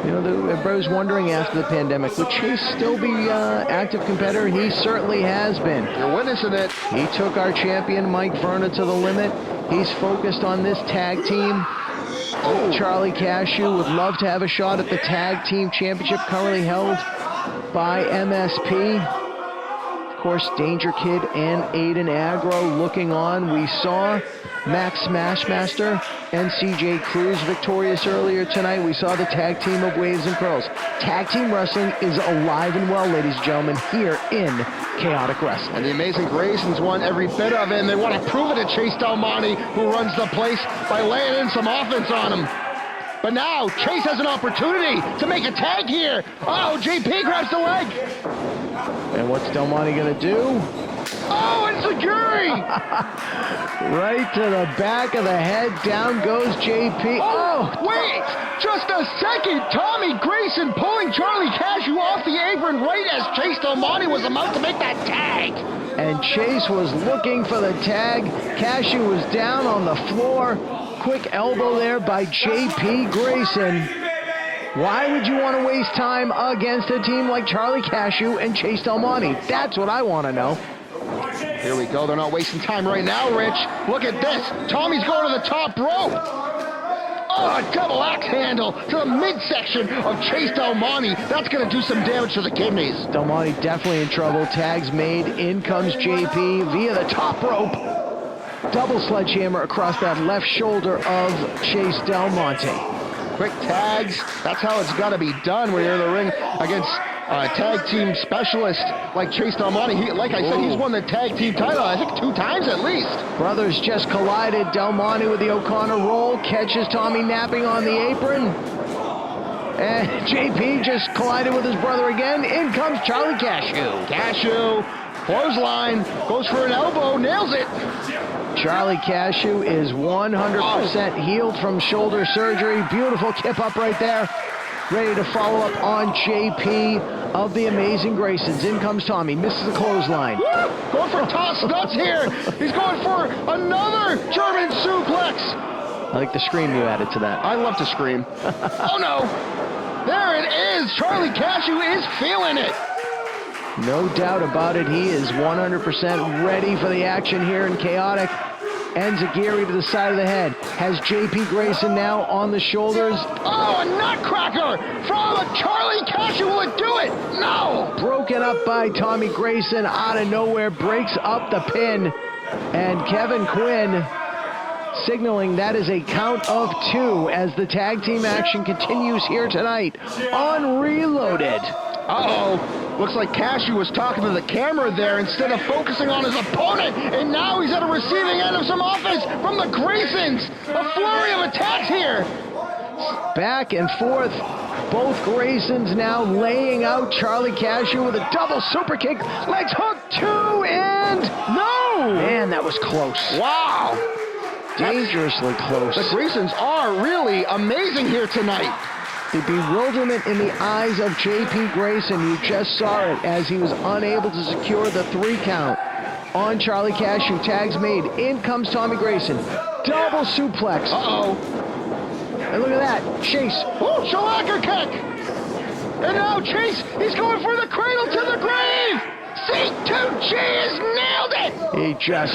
You know, everybody's wondering after the pandemic, would Chase still be active competitor? He certainly has been. You're witnessing it. He took our champion, Mike Verna, to the limit. He's focused on this tag team. Charlie Cashew would love to have a shot at the tag team championship currently held by MSP. Of course, Danger Kid and Aiden Agro looking on. We saw Max Smashmaster and CJ Cruz victorious earlier tonight. We saw the tag team of Waves and Curls. Tag team wrestling is alive and well, ladies and gentlemen, here in Chaotic Wrestling. And the amazing Graysons won every bit of it, and they want to prove it to Chase Del Monte, who runs the place by laying in some offense on him. But now, Chase has an opportunity to make a tag here. Oh, JP grabs the leg. And what's Del Monte going to do? Oh, it's Seguri! Right to the back of the head. Down goes JP. Oh, wait! Just a second. Tommy Grayson pulling Charlie Cashew off the apron right as Chase Del Monte was about to make that tag. And Chase was looking for the tag. Cashew was down on the floor. Quick elbow there by JP Grayson. Why would you want to waste time against a team like Charlie Cashew and Chase Del Monte? That's what I want to know. Here we go. They're not wasting time right now, Rich. Look at this. Tommy's going to the top rope. Oh, a double axe handle to the midsection of Chase Del Monte. That's going to do some damage to the kidneys. Del Monte definitely in trouble. Tags made. In comes JP via the top rope. Double sledgehammer across that left shoulder of Chase Del Monte. Quick tags. That's how it's got to be done when you're in the ring against a tag team specialist like Chase Del Monte. Like I said, he's won the tag team title, I think 2 times at least. Brothers just collided. Del Monte with the O'Connor roll. Catches Tommy napping on the apron. And JP just collided with his brother again. In comes Charlie Cashew. Cashew, clothesline, goes for an elbow, nails it. Charlie Cashew is 100% healed from shoulder surgery. Beautiful tip up right there. Ready to follow up on JP of the Amazing Graysons. In comes Tommy, misses the clothesline. Going for toss nuts here. He's going for another German suplex. I like the scream you added to that. I love to scream. Oh no. There it is. Charlie Cashew is feeling it. No doubt about it. He is 100% ready for the action here in Chaotic. Enziguri to the side of the head. Has JP Grayson now on the shoulders. Oh, a nutcracker from Charlie Cashew. Will it do it? No. Broken up by Tommy Grayson out of nowhere. Breaks up the pin. And Kevin Quinn signaling that is a count of 2 as the tag team action continues here tonight on Reloaded. Uh-oh. Looks like Cashew was talking to the camera there instead of focusing on his opponent, and now he's at a receiving end of some offense from the Graysons. A flurry of attacks here. Back and forth. Both Graysons now laying out Charlie Cashew with a double super kick. Legs hooked 2 and no! Man, that was close. Wow. Dangerously close. The Graysons are really amazing here tonight. The bewilderment in the eyes of JP Grayson, you just saw it as he was unable to secure the 3 count on Charlie Cashew. Tags made. In comes Tommy Grayson. Double suplex. Uh-oh. And look at that. Chase. Oh, Shalaker kick. And now Chase, he's going for the cradle to the grave. C2G has nailed it. He just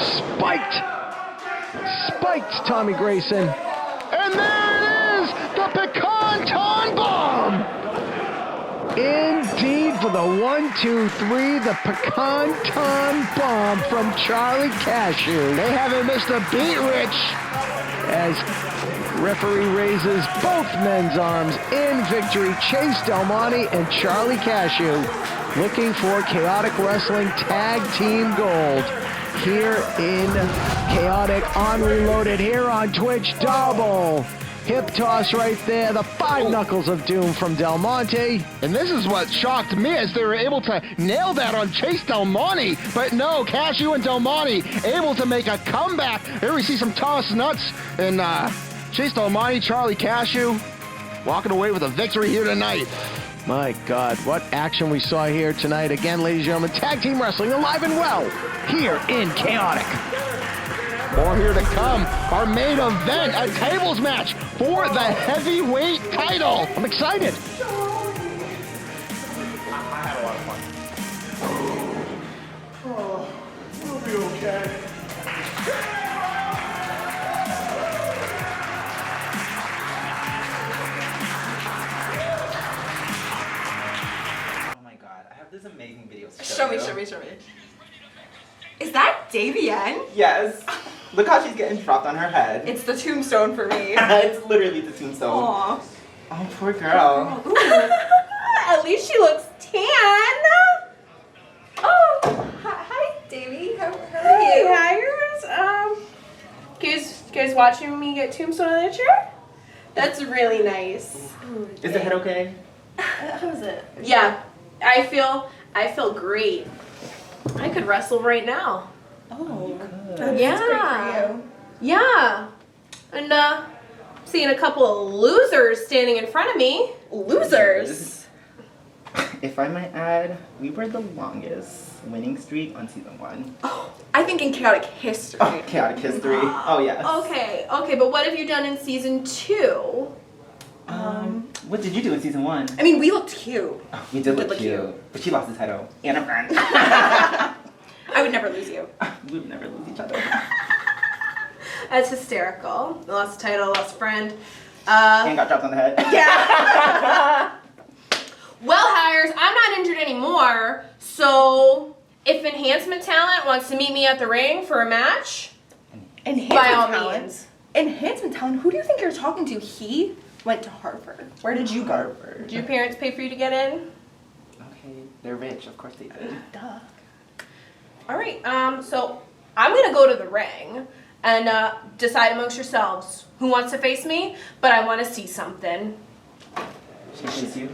spiked Tommy Grayson. And there it is, the Pecan Bomb. Indeed, for the 1, 2, 3, the Pecan Bomb from Charlie Cashew. They haven't missed a beat, Rich. As referee raises both men's arms in victory. Chase Del Monte and Charlie Cashew looking for Chaotic Wrestling Tag Team Gold here in Chaotic on Reloaded here on Twitch. Double hip toss right there. The 5 knuckles of doom from Del Monte. And this is what shocked me as they were able to nail that on Chase Del Monte. But no, Cashew and Del Monte able to make a comeback. Here we see some toss nuts. And Chase Del Monte, Charlie Cashew walking away with a victory here tonight. My God, what action we saw here tonight. Again, ladies and gentlemen, Tag Team Wrestling alive and well here in Chaotic. More here to come. Our main event, a tables match for the heavyweight title. I'm excited. I had a lot of fun. Oh, we'll be okay. Oh my god, I have this amazing video to Show me. Is that Davienne? Yes. Look how she's getting dropped on her head. It's the tombstone for me. It's literally the tombstone. Aww. Oh, poor girl. At least she looks tan. Oh, hi, Davy. How are you? Hi, guys watching me get tombstone on the chair? That's really nice. Is the head okay? How is it? Yeah, I feel great. I could wrestle right now. Oh, That's yeah. great for you. Yeah. And seeing a couple of losers standing in front of me. Losers? If I might add, we were the longest winning streak on season 1. Oh, I think in chaotic history. Oh, chaotic history. Oh, yes. Okay, but what have you done in season 2? What did you do in season 1? I mean, we looked cute. We did look cute. But she lost the title. And her friend. I would never lose you. We would never lose each other. That's hysterical. Lost title, lost friend. And got dropped on the head. Yeah. Well, Hires, I'm not injured anymore, so if Enhancement Talent wants to meet me at the ring for a match, by all means. Enhancement Talent? Who do you think you're talking to? He went to Harvard. Where did you go? Harvard. Did your parents pay for you to get in? Okay, they're rich. Of course they did. Duh. All right, so I'm going to go to the ring and decide amongst yourselves who wants to face me, but I want to see something. She face you?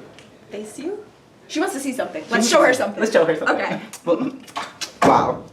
Face you? She wants to see something. Let's show her something. Let's show her something. Okay. Wow.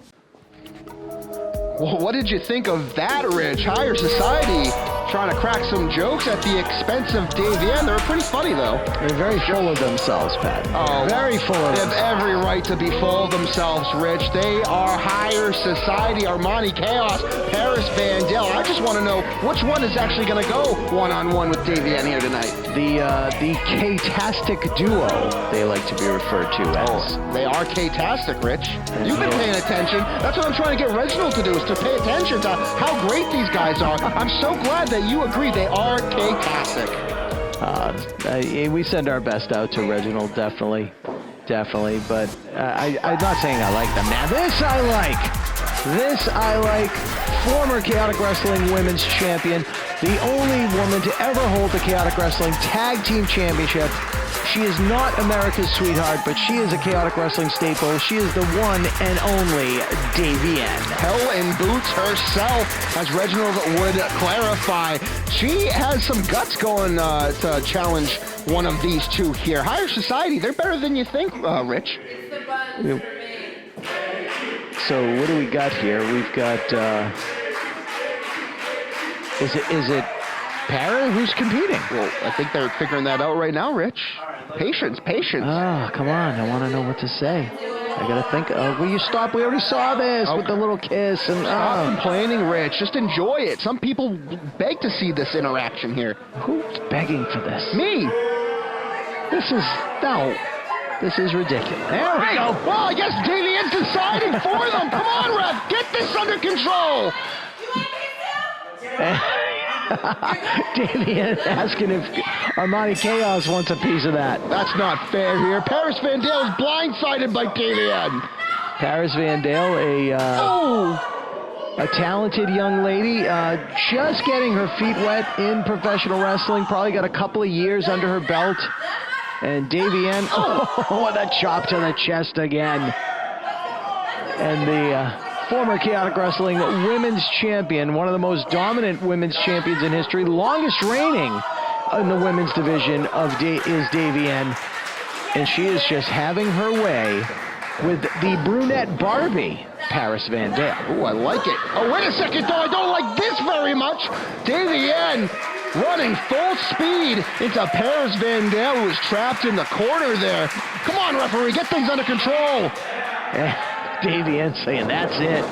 Well, what did you think of that, Rich? Higher Society trying to crack some jokes at the expense of Davienne. They were pretty funny, though. They're very full of themselves, Pat. Oh, very full of They have every right to be full of themselves, Rich. They are Higher Society, Armani Chaos, Paris Van Dale. I just want to know which one is actually going to go one-on-one with Davienne here tonight. The K-tastic duo, they like to be referred to as. Oh, they are K-tastic, Rich. You've been paying attention. That's what I'm trying to get Reginald to do, is to pay attention to how great these guys are. I'm so glad that you agree they are K-tastic. We send our best out to Reginald, definitely. But I'm not saying I like them. Now, this I like. Former Chaotic Wrestling Women's Champion, the only woman to ever hold the Chaotic Wrestling Tag Team Championship. She is not America's sweetheart, but she is a Chaotic Wrestling staple. She is the one and only Davienne. Hell in boots herself, as Reginald would clarify. She has some guts going to challenge one of these two here. Higher Society, they're better than you think, Rich. It's the buns for me. So what do we got here? We've got, is it Para who's competing? Well, I think they're figuring that out right now, Rich. Patience. Oh, come on. I want to know what to say. I got to think. Will you stop? We already saw this with the little kiss. And Stop complaining, Rich. Just enjoy it. Some people beg to see this interaction here. Who's begging for this? Me. This is ridiculous. There we go. Well, I guess Davienne's deciding for them. Come on, Ref. Get this under control. Davienne asking if Armani Chaos wants a piece of that. That's not fair here. Paris Van Dale is blindsided by Davienne. Paris Van Dale, a talented young lady, just getting her feet wet in professional wrestling. Probably got a couple of years under her belt. And Davienne, what a chop to the chest again. And the former Chaotic Wrestling Women's Champion, one of the most dominant women's champions in history, longest reigning in the women's division is Davienne. And she is just having her way with the brunette Barbie, Paris Van Dale. Oh, I like it. Oh, wait a second, though. I don't like this very much. Davienne running full speed into Paris Van Dale, who is trapped in the corner there. Come on, referee, get things under control. Davienne saying, that's it.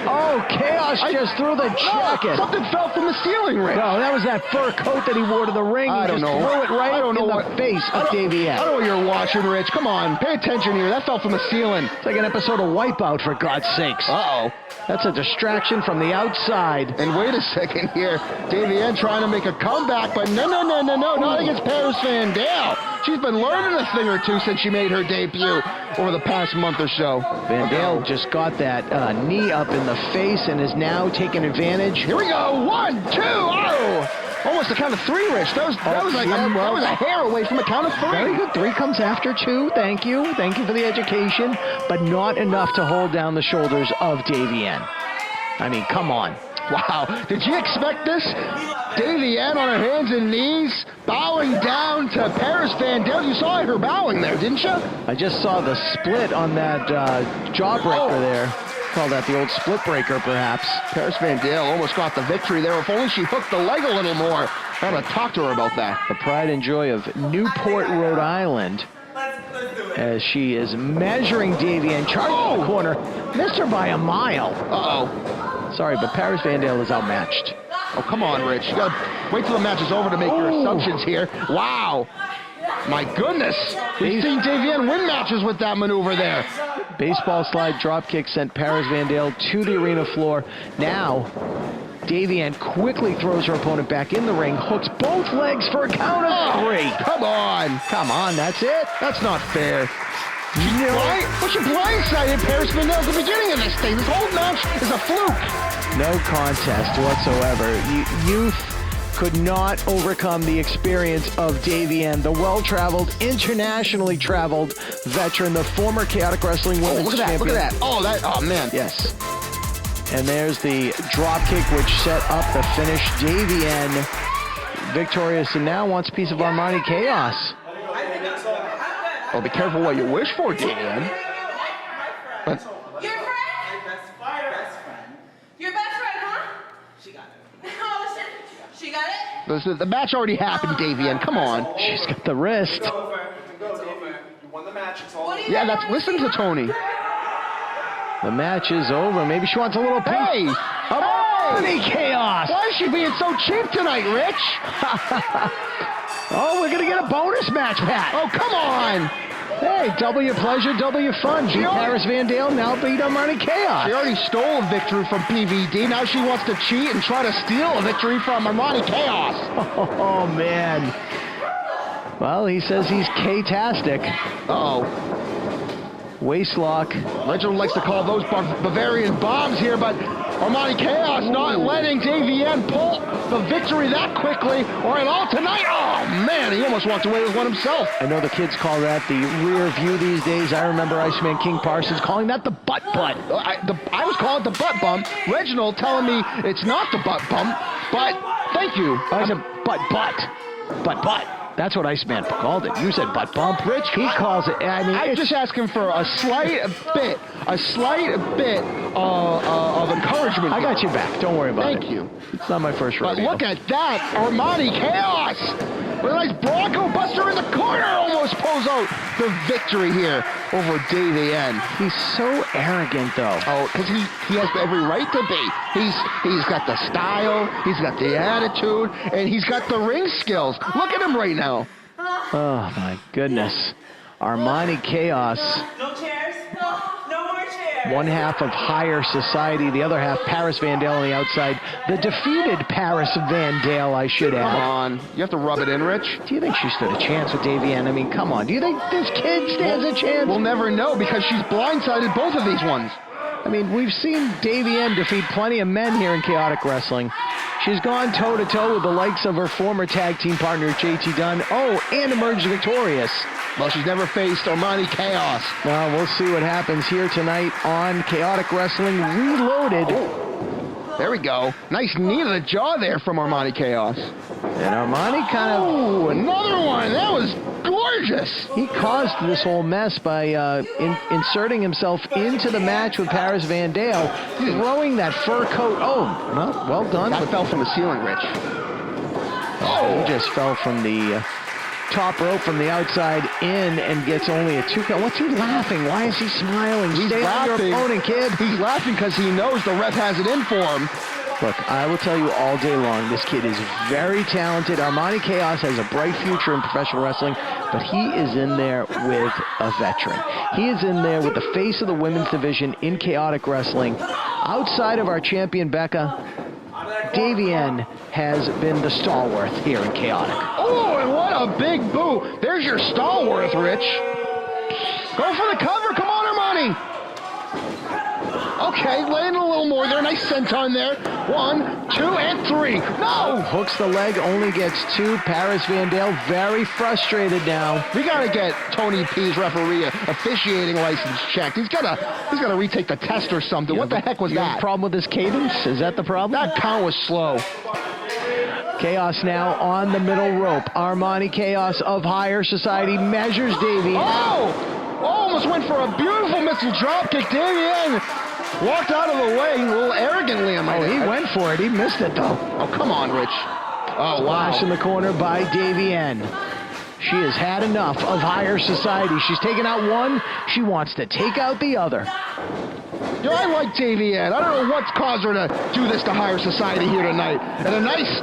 Oh, Chaos just threw the jacket. Something fell from the ceiling, Rick. No, that was that fur coat that he wore to the ring. I don't know. Threw it right in the face of Davienne. I don't know what you're watching, Rich. Come on, pay attention here. That fell from the ceiling. It's like an episode of Wipeout, for God's sakes. Uh-oh. That's a distraction from the outside. And wait a second here. Davienne trying to make a comeback, but no, not against Paris Van Dale. She's been learning a thing or two since she made her debut over the past month or so. Van Dale just got that knee up in the face and is now taking advantage. Here we go. 1, 2, oh! Almost a count of 3, Rich. That was a hair away from a count of 3. Very good. 3 comes after 2. Thank you for the education, but not enough to hold down the shoulders of Davienne. I mean, come on. Wow, did you expect this? Davienne on her hands and knees, bowing down to Paris Van Dale. You saw her bowing there, didn't you? I just saw the split on that jawbreaker there. Call that the old split breaker, perhaps. Paris Van Dale almost got the victory there. If only she hooked the leg a little more. I gotta talk to her about that. The pride and joy of Newport, Rhode Island, as she is measuring Davienne, charging the corner, missed her by a mile. Uh-oh. Sorry, but Paris Van Dale is outmatched. Oh, come on, Rich. You gotta wait till the match is over to make your assumptions here. Wow. My goodness. We've seen Davienne win matches with that maneuver there. Baseball slide dropkick sent Paris Van Dale to the arena floor. Now, Davienne quickly throws her opponent back in the ring, hooks both legs for a count of 3. Come on. Come on, that's it? That's not fair. Well, she blindsided Paris Van Dale at the beginning of this thing. This whole match is a fluke. No contest whatsoever. Youth could not overcome the experience of Davienne, the well-traveled, internationally traveled veteran, the former Chaotic Wrestling Women's Champion. Look at that. Oh, man. Yes. And there's the drop kick which set up the finish. Davienne victorious and now wants a piece of Armani Chaos. Oh, be careful what you wish for, Davienne. But Your friend? Your best friend, huh? She got it. Oh, listen. She got it? the match already happened, Davienne. Come on. She's got the wrist. It's over. You won the match. It's all over. Yeah, listen to Tony. The match is over. Maybe she wants a little piece. Hey! Armani Chaos! Why is she being so cheap tonight, Rich? Oh, we're going to get a bonus match, Pat. Oh, come on. Hey, double your pleasure, double your fun. Beat Paris Van Dale, now beat Armani Chaos. She already stole a victory from PVD. Now she wants to cheat and try to steal a victory from Armani Chaos. Oh, man. Well, he says he's K-tastic. Uh-oh. Waistlock. Reginald likes to call those Bavarian bombs here, but Armani Chaos not letting Davienne pull the victory that quickly or at all tonight. Oh, man, he almost walked away with one himself. I know the kids call that the rear view these days. I remember Iceman King Parsons calling that the butt. I was calling it the butt bump. Reginald telling me it's not the butt bump, but thank you. I said butt. That's what Iceman called it. You said butt bump. Rich, he calls it. I mean, I'm just asking for a slight bit of encouragement. I got you back. Don't worry about it. Thank you. It's not my first rodeo. But look at that, Armani Chaos with a nice Bronco Buster in the corner, almost pulls out the victory here over Davienne. He's so arrogant, though. Oh, because he has every right to be. He's got the style, he's got the attitude, and he's got the ring skills. Look at him right now. Oh, my goodness. Armani Chaos. No chairs? No more chairs. One half of Higher Society, the other half Paris Van Dale on the outside. The defeated Paris Van Dale, I should add. Come on. You have to rub it in, Rich. Do you think she stood a chance with Davienne? I mean, come on. Do you think this kid stands a chance? We'll never know because she's blindsided both of these ones. I mean, we've seen Davienne defeat plenty of men here in Chaotic Wrestling. She's gone toe-to-toe with the likes of her former tag team partner, JT Dunn. Oh, and emerged victorious. Well, she's never faced Armani Chaos. Well, we'll see what happens here tonight on Chaotic Wrestling Reloaded. Oh, there we go. Nice knee to the jaw there from Armani Chaos. And Armani kind of... Oh, another one. That was gorgeous. He caused this whole mess by inserting himself into the match with Paris Van Dale, throwing that fur coat. Oh, well done. That fell from the ceiling, Rich. Oh, he just fell from the top rope from the outside in and gets only a 2 count. What's he laughing? Why is he smiling? Stay on your opponent, kid. He's laughing because he knows the ref has it in for him. Look, I will tell you all day long, this kid is very talented. Armani Chaos has a bright future in professional wrestling, but he is in there with a veteran. He is in there with the face of the women's division in Chaotic Wrestling. Outside of our champion, Becca, Davienne has been the stalwart here in Chaotic. Oh, and what a big boo. There's your stalwart, Rich. Go for the cover. Come on, Armani. Okay, laying a little more there. Nice senton there. 1, 2, and 3. No! Hooks the leg, only gets 2. Paris Van Dale very frustrated now. We gotta get Tony P's referee officiating license checked. He's gotta retake the test or something. What the heck was that? Problem with his cadence? Is that the problem? That count was slow. Chaos now on the middle rope. Armani Chaos of Higher Society measures Davienne. Oh! Almost went for a beautiful missile dropkick. Davienne walked out of the way a little arrogantly. He went for it. He missed it, though. Oh, come on, Rich. Oh, wow. Flash in the corner by Davienne. She has had enough of Higher Society. She's taken out one. She wants to take out the other. You know, I like Davienne. I don't know what's caused her to do this to Higher Society here tonight. And a nice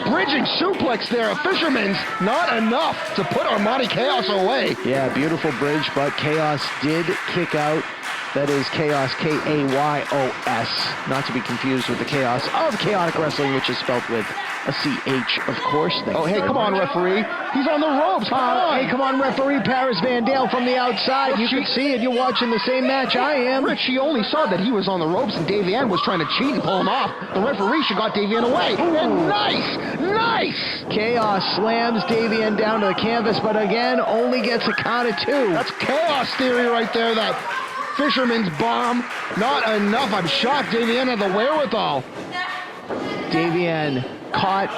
bridging suplex there, a fisherman's, not enough to put Armani Chaos away. Yeah, beautiful bridge, but Chaos did kick out. That is Chaos, K-A-Y-O-S, not to be confused with the Chaos of Chaotic Wrestling, which is spelled with a C-H, of course. Oh, hey, come on, referee. He's on the ropes. Come on. Hey, come on, referee. Paris Van Dale from the outside. You can see it. You're watching the same match I am. Rich, she only saw that he was on the ropes and Davienne was trying to cheat and pull him off. The referee, she got Davienne away. Ooh. And nice! Chaos slams Davienne down to the canvas, but again, only gets a count of 2. That's Chaos theory right there, that fisherman's bomb. Not enough. I'm shocked Davienne had the wherewithal. Davienne caught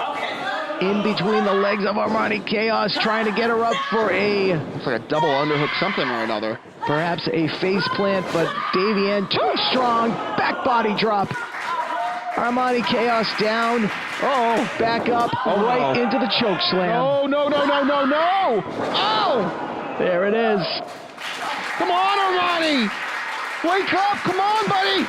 in between the legs of Armani Chaos, trying to get her up for looks like a double underhook something or another. Perhaps a face plant, but Davienne too strong. Back body drop. Armani Chaos down. Oh, back up, right into the choke slam. Oh, no. Oh! There it is. Come on, Armani! Wake up! Come on, buddy!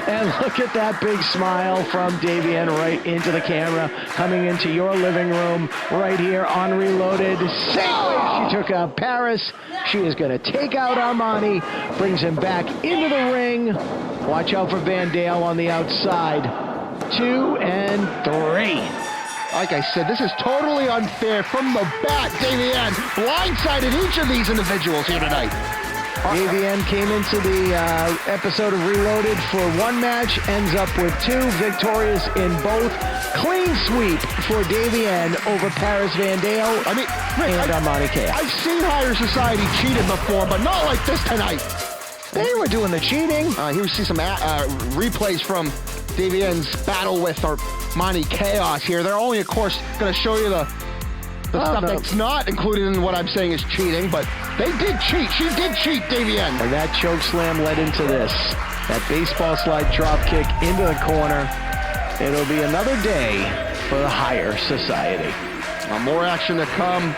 And look at that big smile from Davienne right into the camera, coming into your living room right here on Reloaded. Same way she took out Paris. She is going to take out Armani, brings him back into the ring. Watch out for Van Dale on the outside. 2 and 3. Like I said, this is totally unfair from the bat. Davienne blindsided each of these individuals here tonight. Davienne came into the episode of Reloaded for 1 match, ends up with 2, victorious in both. Clean sweep for Davienne over Paris Van Dale and Armani Chaos. I've seen Higher Society cheated before, but not like this tonight. They were doing the cheating. Here we see some replays from Davienne's battle with Armani Chaos here. They're only, of course, going to show you the stuff that's not included in what I'm saying is cheating, but they did cheat. She did cheat, Davienne. And that choke slam led into this. That baseball slide drop kick into the corner. It'll be another day for the Higher Society. More action to come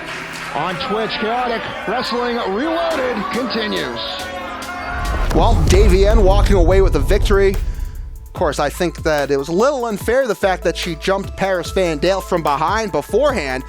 on Twitch. Chaotic Wrestling Reloaded continues. Well, Davienne walking away with a victory. Of course, I think that it was a little unfair, the fact that she jumped Paris Van Dale from behind beforehand,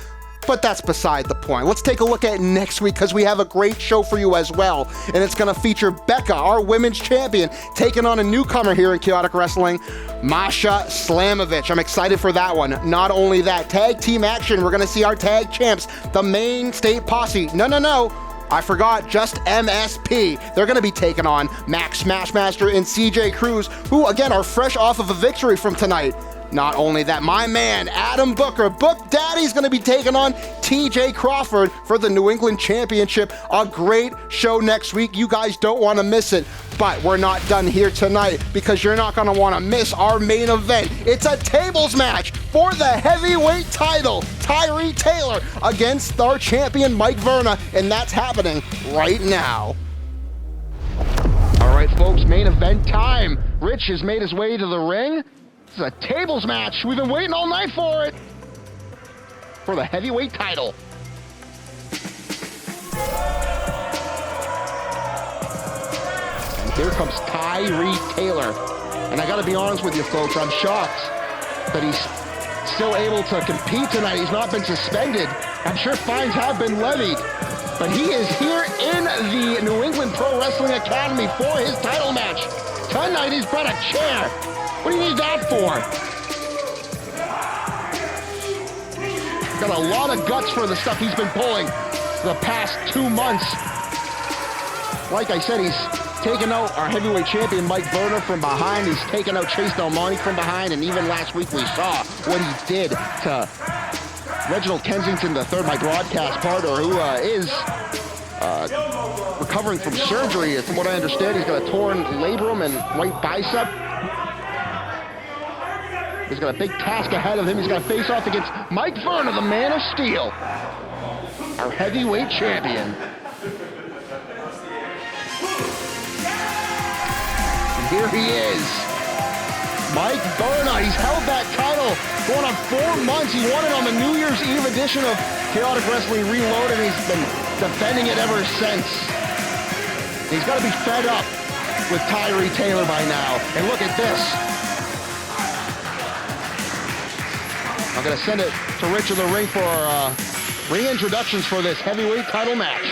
but that's beside the point. Let's take a look at next week, because we have a great show for you as well, and it's going to feature Becca, our women's champion, taking on a newcomer here in Chaotic Wrestling, Masha Slamovich. I'm excited for that one. Not only that, tag team action. We're going to see our tag champs, the main state posse. No. I forgot, just MSP. They're going to be taking on Max Smashmaster and CJ Cruz, who, again, are fresh off of a victory from tonight. Not only that, my man, Adam Booker, Book Daddy's going to be taking on TJ Crawford for the New England Championship. A great show next week. You guys don't want to miss it. But we're not done here tonight, because you're not going to want to miss our main event. It's a tables match for the heavyweight title. Tyree Taylor against our champion, Mike Verna, and that's happening right now. All right, folks, main event time. Rich has made his way to the ring. This is a tables match. We've been waiting all night for it. For the heavyweight title. And here comes Tyree Taylor. And I gotta be honest with you folks, I'm shocked that he's still able to compete tonight. He's not been suspended. I'm sure fines have been levied. But he is here in the New England Pro Wrestling Academy for his title match. Tonight he's brought a chair. What do you need that for? Got a lot of guts for the stuff he's been pulling the past 2 months. Like I said, he's taken out our heavyweight champion, Mike Verna, from behind. He's taken out Chase Del Monte from behind. And even last week we saw what he did to Reginald Kensington III, my broadcast partner, who is recovering from surgery. From what I understand, he's got a torn labrum and right bicep. He's got a big task ahead of him. He's got to face off against Mike Verna, the Man of Steel, our heavyweight champion. And here he is, Mike Verna. He's held that title going on 4 months. He won it on the New Year's Eve edition of Chaotic Wrestling Reloaded, and he's been defending it ever since. He's got to be fed up. with Tyree Taylor by now. And look at this. I'm going to send it to Rich in the ring for ring introductions for this heavyweight title match.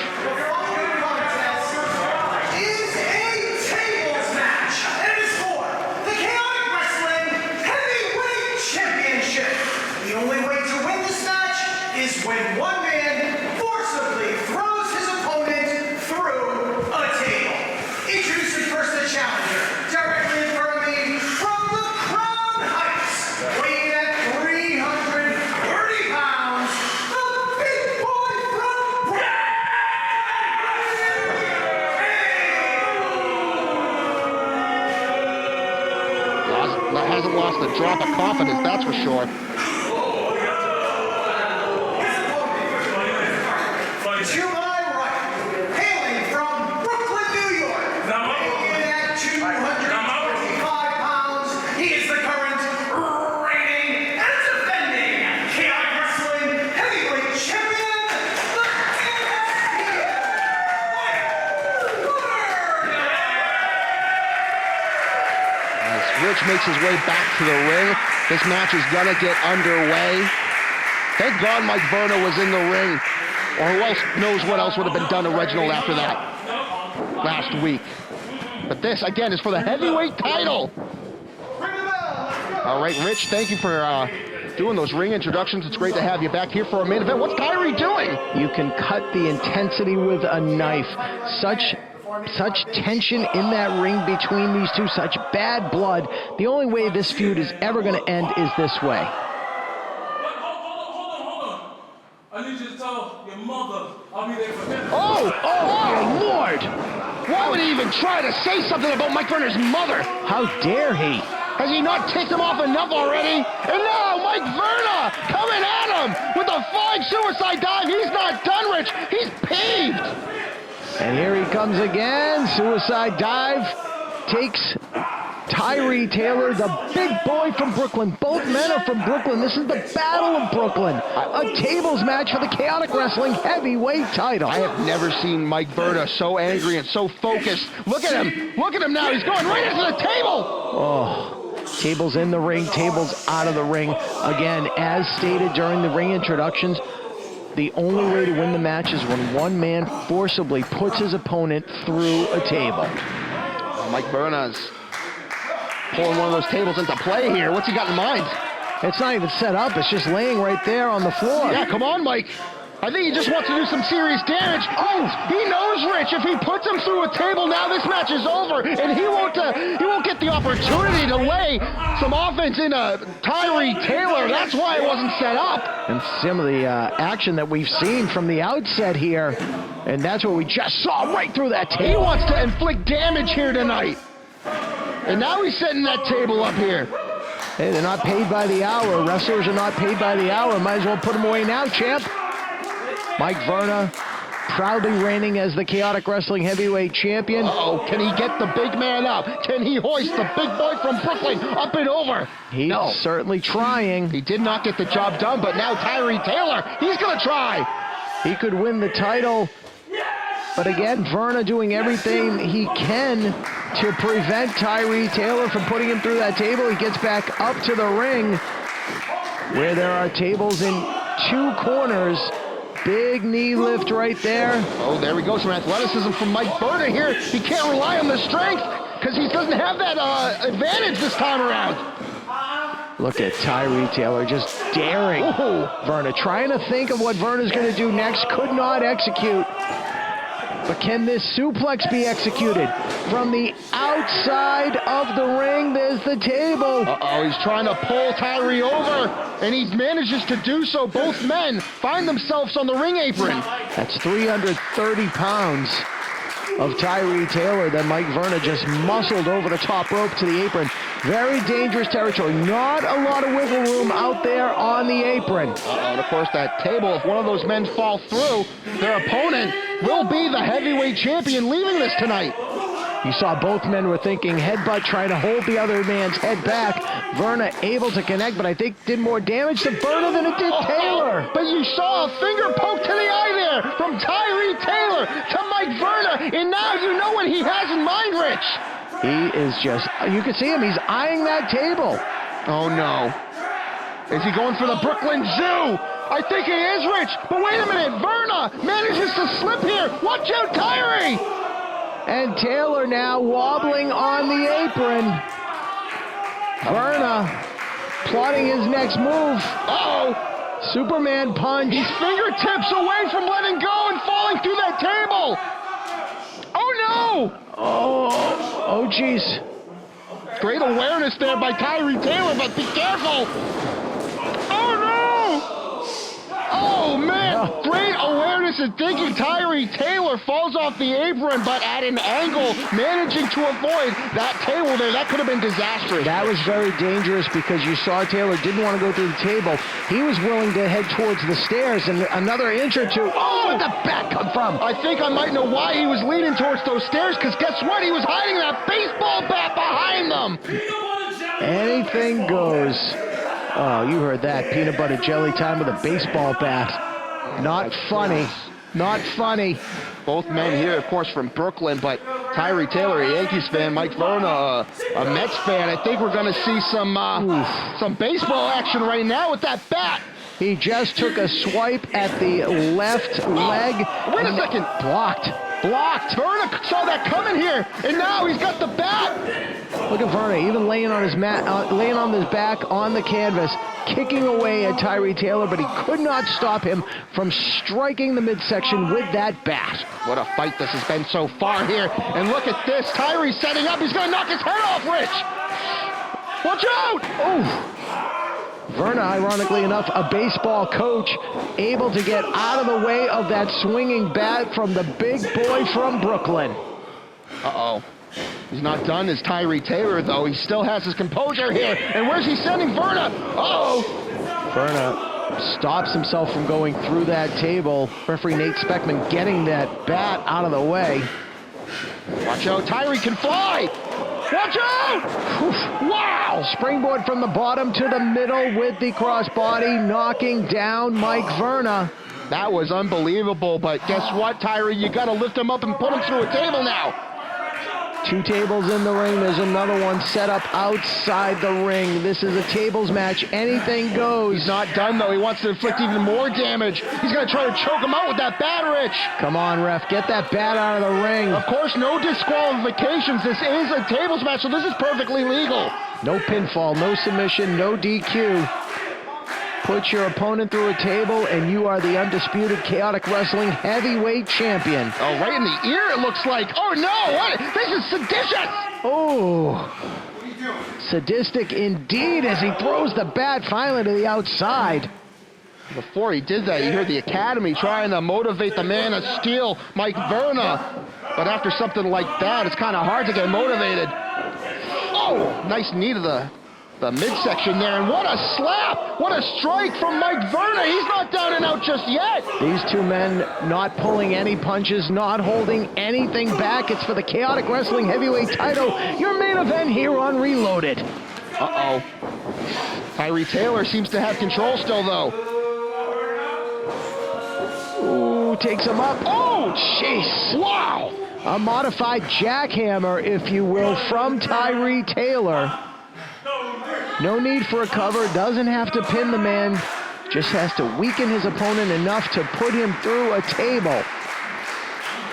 When one man forcibly throws his opponent through a table. Introducing first the challenger, directly in front of me, from the Crown Heights, weighing at 330 pounds, the big boy from Hasn't lost a drop of confidence, that's for sure. To my right, hailing from Brooklyn, New York, weighing at 255 pounds, he is the current reigning and defending Chaotic Wrestling Heavyweight Champion, the As Rich makes his way back to the ring, this match is gonna get underway. Thank God Mike Verna was in the ring. Or who else knows what else would have been done to Reginald after that last week. But this, again, is for the heavyweight title. All right, Rich, thank you for doing those ring introductions. It's great to have you back here for a main event. What's Tyree doing? You can cut the intensity with a knife. Such tension in that ring between these two, such bad blood. The only way this feud is ever going to end is this way. I need you to tell your mother I'll be there for dinner. Oh my Lord! Why would he even try to say something about Mike Verna's mother? How dare he? Has he not ticked him off enough already? And now Mike Verna coming at him with a flying suicide dive. He's not done, Rich. He's peeved. And here he comes again. Suicide dive takes Tyree Taylor, the big boy from Brooklyn. Both men are from Brooklyn. This is the Battle of Brooklyn. A tables match for the Chaotic Wrestling Heavyweight title. I have never seen Mike Verna so angry and so focused. Look at him. Look at him now. He's going right into the table. Oh, tables in the ring, tables out of the ring. Again, as stated during the ring introductions, the only way to win the match is when one man forcibly puts his opponent through a table. Mike Verna's pulling one of those tables into play here. What's he got in mind? It's not even set up. It's just laying right there on the floor. Yeah, come on, Mike. I think he just wants to do some serious damage. Oh, he knows, Rich. If he puts him through a table, now this match is over, and he won't get the opportunity to lay some offense into Tyree Taylor. That's why it wasn't set up. And some of the action that we've seen from the outset here, and that's what we just saw right through that table. He wants to inflict damage here tonight. And now he's setting that table up here. Hey, they're not paid by the hour. Wrestlers are not paid by the hour. Might as well put them away now, champ. Mike Verna, proudly reigning as the Chaotic Wrestling Heavyweight Champion. Uh-oh, can he get the big man up? Can he hoist the big boy from Brooklyn up and over? He's certainly trying. He did not get the job done, but now Tyree Taylor, he's going to try. He could win the title. But again, Verna doing everything he can to prevent Tyree Taylor from putting him through that table. He gets back up to the ring where there are tables in two corners. Big knee lift right there. Oh, there we go. Some athleticism from Mike Verna here. He can't rely on the strength because he doesn't have that advantage this time around. Look at Tyree Taylor just daring Verna, trying to think of what Verna's going to do next. Could not execute. But can this suplex be executed? From the outside of the ring, there's the table. Uh-oh, he's trying to pull Tyree over, and he manages to do so. Both men find themselves on the ring apron. That's 330 pounds of Tyree Taylor that Mike Verna just muscled over the top rope to the apron. Very dangerous territory. Not a lot of wiggle room out there on the apron. And of course, that table, if one of those men fall through, their opponent will be the heavyweight champion leaving this tonight. You saw both men were thinking headbutt, trying to hold the other man's head back. Verna able to connect, but I think did more damage to Verna than it did Taylor. But you saw a finger poke to the eye there from Tyree Taylor to Mike Verna, and now you know what he has in mind, Rich. He is just, you can see him, he's eyeing that table. Oh no. Is he going for the Brooklyn Zoo? I think he is, Rich, but wait a minute, Verna manages to slip here. Watch out, Tyree! And Taylor now wobbling on the apron. Verna plotting his next move. Uh-oh. Superman punch. He's fingertips away from letting go and falling through that table. Oh no! Oh jeez. Great awareness there by Tyree Taylor, but be careful. Oh no! Oh man, great awareness and thinking. Tyree Taylor falls off the apron, but at an angle, managing to avoid that table there. That could have been disastrous. That was very dangerous because you saw Taylor didn't want to go through the table. He was willing to head towards the stairs, and another inch or two. Oh, where'd the bat come from? I think I might know why he was leaning towards those stairs, because guess what? He was hiding that baseball bat behind them. Anything goes. Oh, you heard that. Peanut butter jelly time with a baseball bat. Not funny. Not funny. Both men here, of course, from Brooklyn, but Tyree Taylor, a Yankees fan, Mike Verna, a Mets fan. I think we're going to see some baseball action right now with that bat. He just took a swipe at the left leg. Wait a second. Blocked. Verna saw that coming here, and now he's got the bat. Look at Verna, even laying on his laying on his back on the canvas, kicking away at Tyree Taylor, but he could not stop him from striking the midsection with that bat. What a fight this has been so far here. And look at this. Tyree setting up. He's going to knock his head off, Rich. Watch out. Oh. Verna, ironically enough, a baseball coach, able to get out of the way of that swinging bat from the big boy from Brooklyn. Uh-oh. He's not done as Tyree Taylor, though. He still has his composure here. And where's he sending Verna? Uh-oh. Verna stops himself from going through that table. Referee Nate Speckman getting that bat out of the way. Watch out. Tyree can fly. Watch out! Wow! Springboard from the bottom to the middle with the crossbody, knocking down Mike Verna. That was unbelievable, but guess what, Tyree? You got to lift him up and put him through a table now. 2 tables in the ring. There's another one set up outside the ring. This is a tables match. Anything goes. He's not done, though. He wants to inflict even more damage. He's going to try to choke him out with that bat, Rich. Come on, ref. Get that bat out of the ring. Of course, no disqualifications. This is a tables match, so this is perfectly legal. No pinfall, no submission, no DQ. Put your opponent through a table, and you are the undisputed Chaotic Wrestling Heavyweight Champion. Oh, right in the ear, it looks like. Oh, no! What? This is seditious! Oh. Sadistic indeed as he throws the bat finally to the outside. Before he did that, you hear the Academy trying to motivate the man of steel, Mike Verna. But after something like that, it's kind of hard to get motivated. Oh, nice knee to the midsection there, and what a slap! What a strike from Mike Verna! He's not down and out just yet! These 2 men not pulling any punches, not holding anything back. It's for the Chaotic Wrestling Heavyweight title, your main event here on Reloaded. Uh-oh. Tyree Taylor seems to have control still, though. Ooh, takes him up. Oh, jeez! Wow! A modified jackhammer, if you will, from Tyree Taylor. No need for a cover, doesn't have to pin the man, just has to weaken his opponent enough to put him through a table.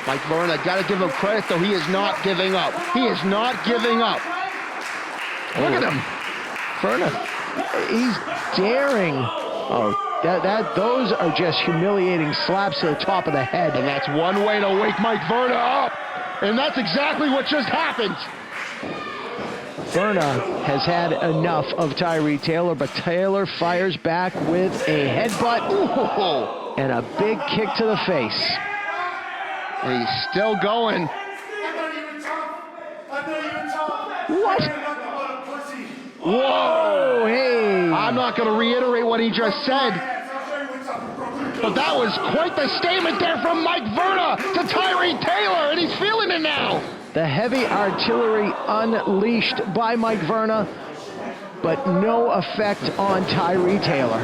Mike Verna, gotta give him credit, though. He is not giving up. He is not giving up. Look at him. Verna, he's daring. Oh, those are just humiliating slaps to the top of the head. And that's one way to wake Mike Verna up. And that's exactly what just happened. Verna has had enough of Tyree Taylor, but Taylor fires back with a headbutt and a big kick to the face. And he's still going. What? Whoa, hey. I'm not going to reiterate what he just said, but that was quite the statement there from Mike Verna to Tyree Taylor, and he's feeling it now. The heavy artillery unleashed by Mike Verna, but no effect on Tyree Taylor.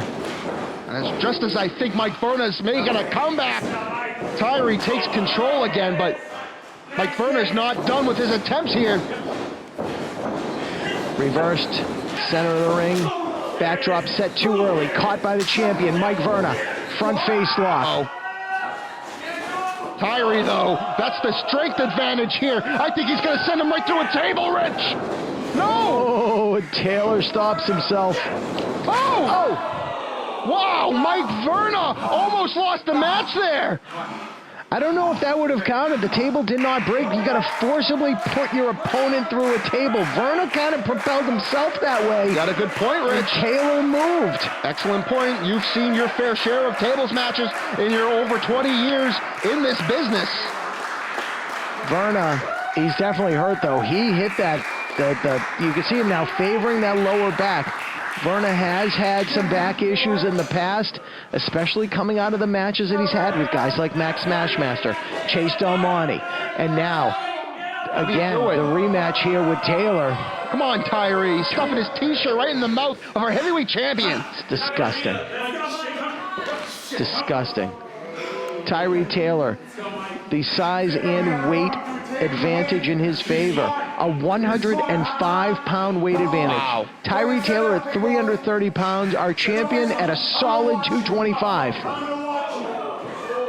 And it's just as I think Mike Verna's making a comeback. Tyree takes control again, but Mike Verna's not done with his attempts here. Reversed, center of the ring. Backdrop set too early. Caught by the champion, Mike Verna. Front face lock. Tyree, though, that's the strength advantage here. I think he's going to send him right through a table, Rich. No! Oh, Taylor stops himself. Oh! Wow, Mike Verna almost lost the match there. I don't know if that would have counted. The table did not break. You got to forcibly put your opponent through a table. Verna kind of propelled himself that way. You got a good point, Rich. Taylor moved. Excellent point. You've seen your fair share of tables matches in your over 20 years in this business. Verna, he's definitely hurt though. He hit that. You can see him now favoring that lower back. Verna has had some back issues in the past, especially coming out of the matches that he's had with guys like Max Smashmaster, Chase Del Monte, and now, again, the rematch here with Taylor. Come on, Tyree, stuffing his t-shirt right in the mouth of our heavyweight champion. It's disgusting. Disgusting. Tyree Taylor, the size and weight advantage in his favor. A 105-pound weight advantage. Wow. Tyree Taylor at 330 pounds, our champion at a solid 225.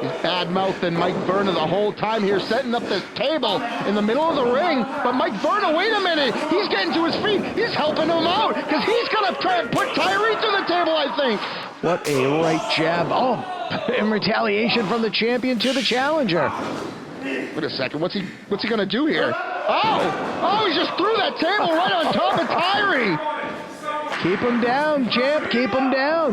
He's bad-mouthing Mike Verna the whole time here, setting up this table in the middle of the ring. But Mike Verna, wait a minute, he's getting to his feet. He's helping him out because he's going to try and put Tyree through the table, I think. What a right jab. Oh, in retaliation from the champion to the challenger. Wait a second, what's he gonna do here? Oh, he just threw that table right on top of Tyree. Keep him down, champ, keep him down.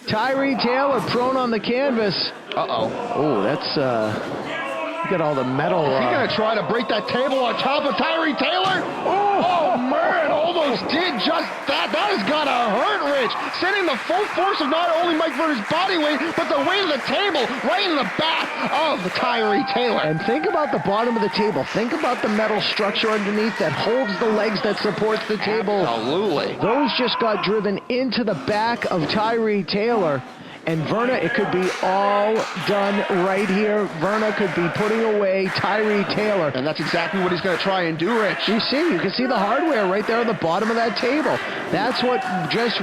Tyree Taylor prone on the canvas. Oh, that's, you got all the metal. Is he gonna try to break that table on top of Tyree Taylor? Oh man, almost did just that. That has gotta hurt, Rich. Sending the full force of not only Mike Verna's body weight, but the weight of the table right in the back of Tyree Taylor. And think about the bottom of the table. Think about the metal structure underneath that holds the legs that supports the table. Absolutely. Those just got driven into the back of Tyree Taylor. And Verna, it could be all done right here. Verna could be putting away Tyree Taylor. And that's exactly what he's going to try and do, Rich. You can see the hardware right there at the bottom of that table. That's what just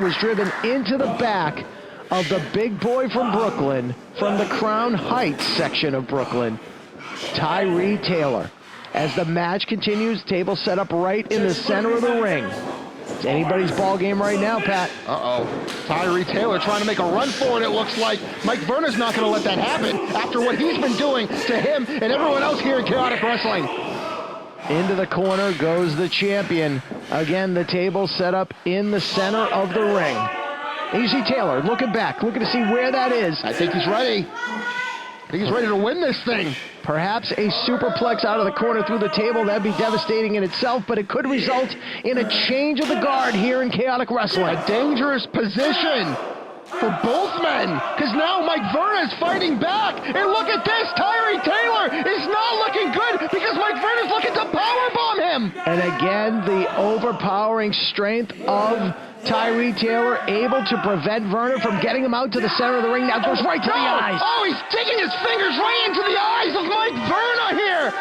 was driven into the back of the big boy from Brooklyn, from the Crown Heights section of Brooklyn, Tyree Taylor. As the match continues, table set up right in the center of the ring. It's anybody's ball game right now, Pat. Tyree Taylor trying to make a run for it, it looks like. Mike Verna's not going to let that happen after what he's been doing to him and everyone else here in Chaotic Wrestling. Into the corner goes the champion. Again, the table set up in the center of the ring. And you see Taylor looking back, looking to see where that is. I think he's ready. I think he's ready to win this thing. Perhaps a superplex out of the corner through the table. That'd be devastating in itself, but it could result in a change of the guard here in Chaotic Wrestling. A dangerous position for both men, because now Mike Verna is fighting back. And look at this, Tyree Taylor is not looking good because Mike Verna's looking to powerbomb him. And again, the overpowering strength of Tyree Taylor able to prevent Verna from getting him out to the center of the ring. Now goes right to the eyes. Oh, he's digging his fingers right into the eyes of Mike Verna here.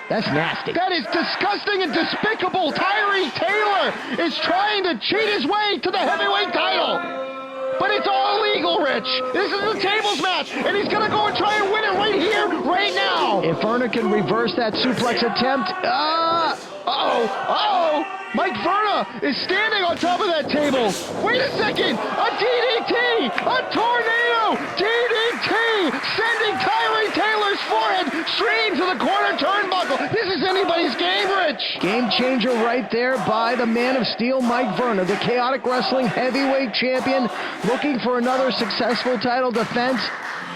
That's nasty. That is disgusting and despicable. Tyree Taylor is trying to cheat his way to the heavyweight title. But it's all legal, Rich. This is the tables match, and he's going to go and try and win it right here, right now. If Verna can reverse that suplex attempt. Mike Verna is standing on top of that table. Wait a second. A DDT. A tornado. DDT. Sending Tyree Taylor's forehead straight into the corner turnbuckle. This is anybody's game, Rich. Game changer right there by the Man of Steel, Mike Verna, the Chaotic Wrestling Heavyweight Champion, looking for another successful title defense.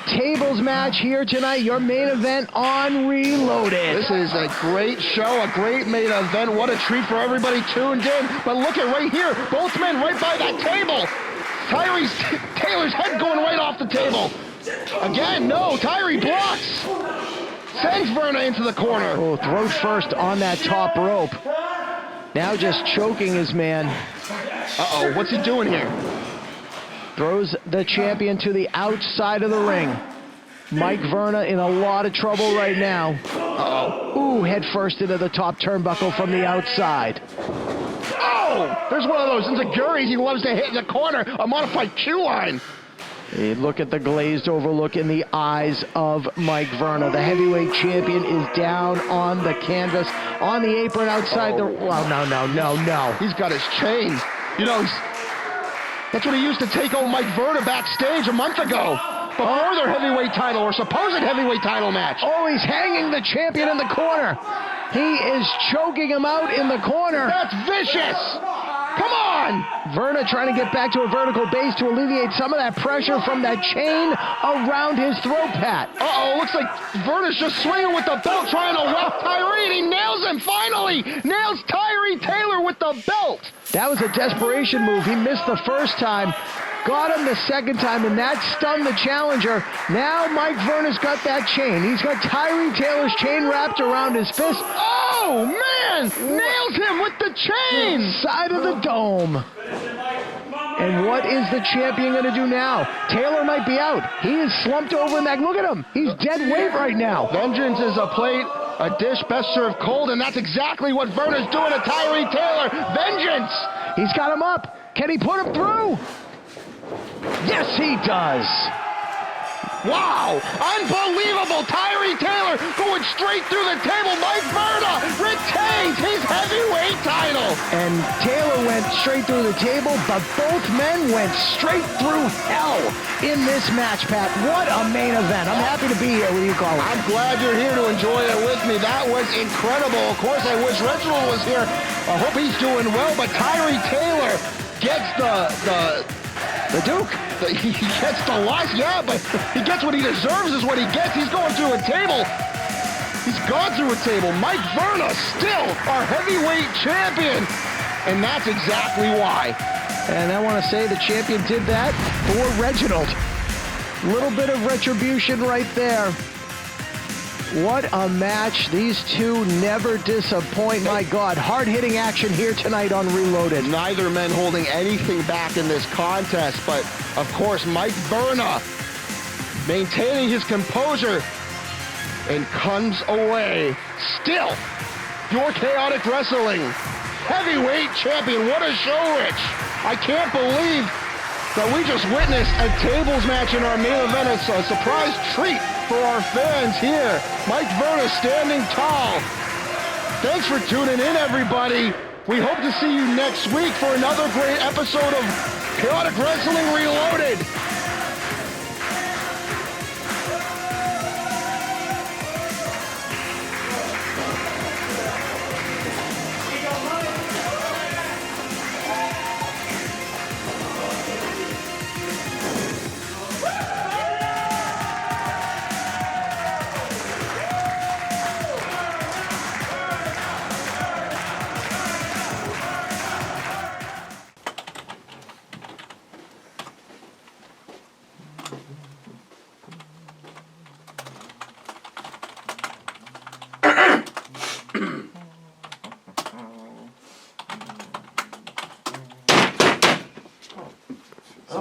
Tables match here tonight, your main event on Reloaded. This is a great show, a great main event. What a treat for everybody tuned in. But look at right here, both men right by that table. Tyree Taylor's head going right off the table. Again, no, Tyree blocks. Sends Verna into the corner. Oh, throat first on that top rope. Now just choking his man. What's he doing here? Throws the champion to the outside of the ring. Mike Verna in a lot of trouble right now. Ooh, head first into the top turnbuckle from the outside. Oh! There's one of those enziguris he loves to hit in the corner. A modified Q line. Hey, look at the glazed overlook in the eyes of Mike Verna. The heavyweight champion is down on the canvas, on the apron outside the... Well, no. He's got his chain. You know, that's what he used to take on Mike Verna backstage a month ago. Before their heavyweight title or supposed heavyweight title match. Oh, he's hanging the champion in the corner. He is choking him out in the corner. That's vicious. Come on! Verna trying to get back to a vertical base to alleviate some of that pressure from that chain around his throat pad. Looks like Verna's just swinging with the belt trying to whack Tyree, and he nails him finally! Nails Tyree Taylor with the belt! That was a desperation move. He missed the first time. Got him the second time, and that stunned the challenger. Now Mike Verna's got that chain. He's got Tyree Taylor's chain wrapped around his fist. Oh, man! Nails him with the chain! Side of the dome. And what is the champion going to do now? Taylor might be out. He is slumped over in that. Look at him. He's dead weight right now. Vengeance is a plate, a dish best served cold, and that's exactly what Verna's doing to Tyree Taylor. Vengeance! He's got him up. Can he put him through? Yes, he does. Wow! Unbelievable! Tyree Taylor going straight through the table. Mike Verna retains his heavyweight title. And Taylor went straight through the table, but both men went straight through hell in this match, Pat. What a main event. I'm happy to be here with you, Colin. I'm glad you're here to enjoy it with me. That was incredible. Of course, I wish Reginald was here. I hope he's doing well, but Tyree Taylor gets the Duke. He gets the loss, yeah, but he gets what he deserves is what he gets. He's going through a table. He's gone through a table. Mike Verna still our heavyweight champion, and that's exactly why. And I want to say the champion did that for Reginald. Little bit of retribution right there. What a match. These two never disappoint. My God, hard-hitting action here tonight on Reloaded. Neither men holding anything back in this contest, but of course Mike Verna maintaining his composure and comes away still your Chaotic Wrestling heavyweight champion. What a show, Rich. I can't believe that we just witnessed a tables match in our main event. It's a surprise treat for our fans here. Mike Verna standing tall. Thanks for tuning in, everybody. We hope to see you next week for another great episode of Chaotic Wrestling Reloaded.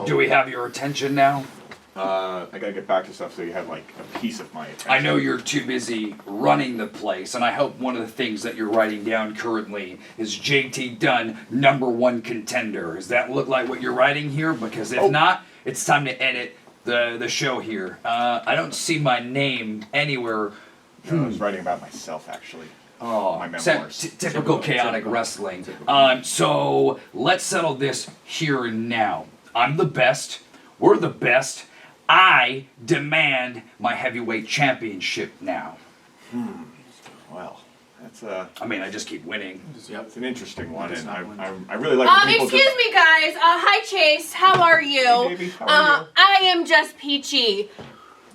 Do we have your attention now? I gotta get back to stuff so you have like a piece of my attention. I know you're too busy running the place, and I hope one of the things that you're writing down currently is JT Dunn, #1 contender. Does that look like what you're writing here? Because if not, it's time to edit the show here. I don't see my name anywhere. I was writing about myself, actually. Oh, my memoirs. Typical chaotic wrestling. So let's settle this here and now. I'm the best. We're the best. I demand my heavyweight championship now. Well, that's I mean, I just keep winning. It's an interesting one, and I really like when people excuse me, guys. Hi, Chase. How are you? Hey, baby. How are you? I am just peachy.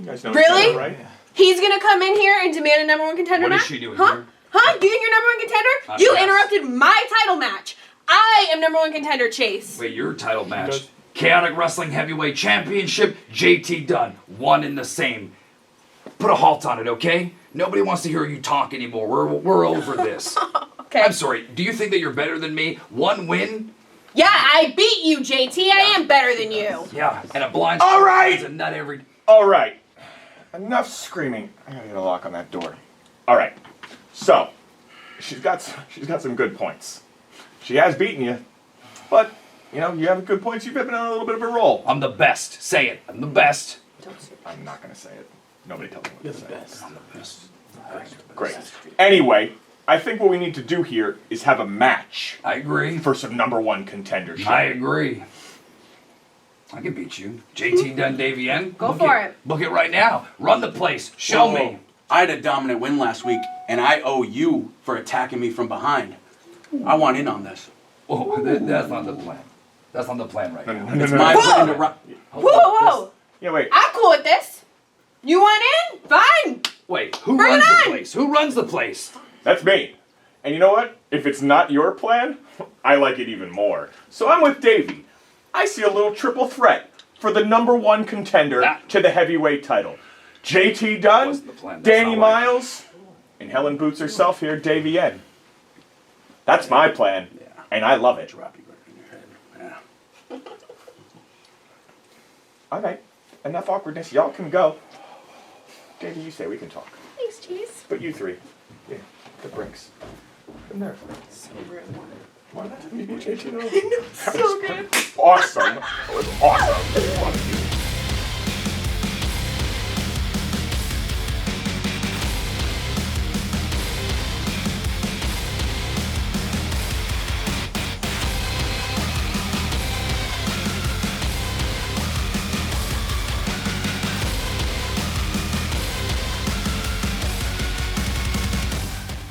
You guys know each Really? other, right? He's gonna come in here and demand a #1 contender What is match? she doing huh? here? Huh? Being your #1 contender? You yes. interrupted my title match. I am #1 contender, Chase. Wait, your title match. Chaotic Wrestling Heavyweight Championship, JT Dunn. One and the same. Put a halt on it, okay? Nobody wants to hear you talk anymore. We're over this. Okay. I'm sorry. Do you think that you're better than me? One win? Yeah, I beat you, JT. I am better than you. Yeah, and a blind All right. is a nut every... All right. enough screaming. I gotta get a lock on that door. All right. So, she's got some good points. She has beaten you, but you know you have good points. You've been on a little bit of a roll. I'm the best. Say it. I'm the best. I'm not gonna say it. Nobody tells me what You're to the say. best. I'm the best. Great. Anyway, I think what we need to do here is have a match. I agree. For some #1 contendership. I agree. I can beat you. JT Dunn, Davienne. Go for it. Book it right now. Run the place. Show me. I had a dominant win last week, and I owe you for attacking me from behind. I want in on this. Oh, that's not the plan. That's not the plan right now. It's my plan to run. Whoa! Yeah, wait. I'm cool with this. You want in? Fine. Wait, who Bring runs it the on. place? Who runs the place? That's me. And you know what? If it's not your plan, I like it even more. So I'm with Davey. I see a little triple threat for the #1 contender to the heavyweight title. JT Dunn, Danny Miles, and Helen Boots herself here, Davienne. That's my plan, and I love it. All right, enough awkwardness. Y'all can go. Davey, you say we can talk. Thanks, Cheese. But you three, yeah, the bricks. Come there. So rude. Why not? You beat JT though? So good. Awesome. It was awesome.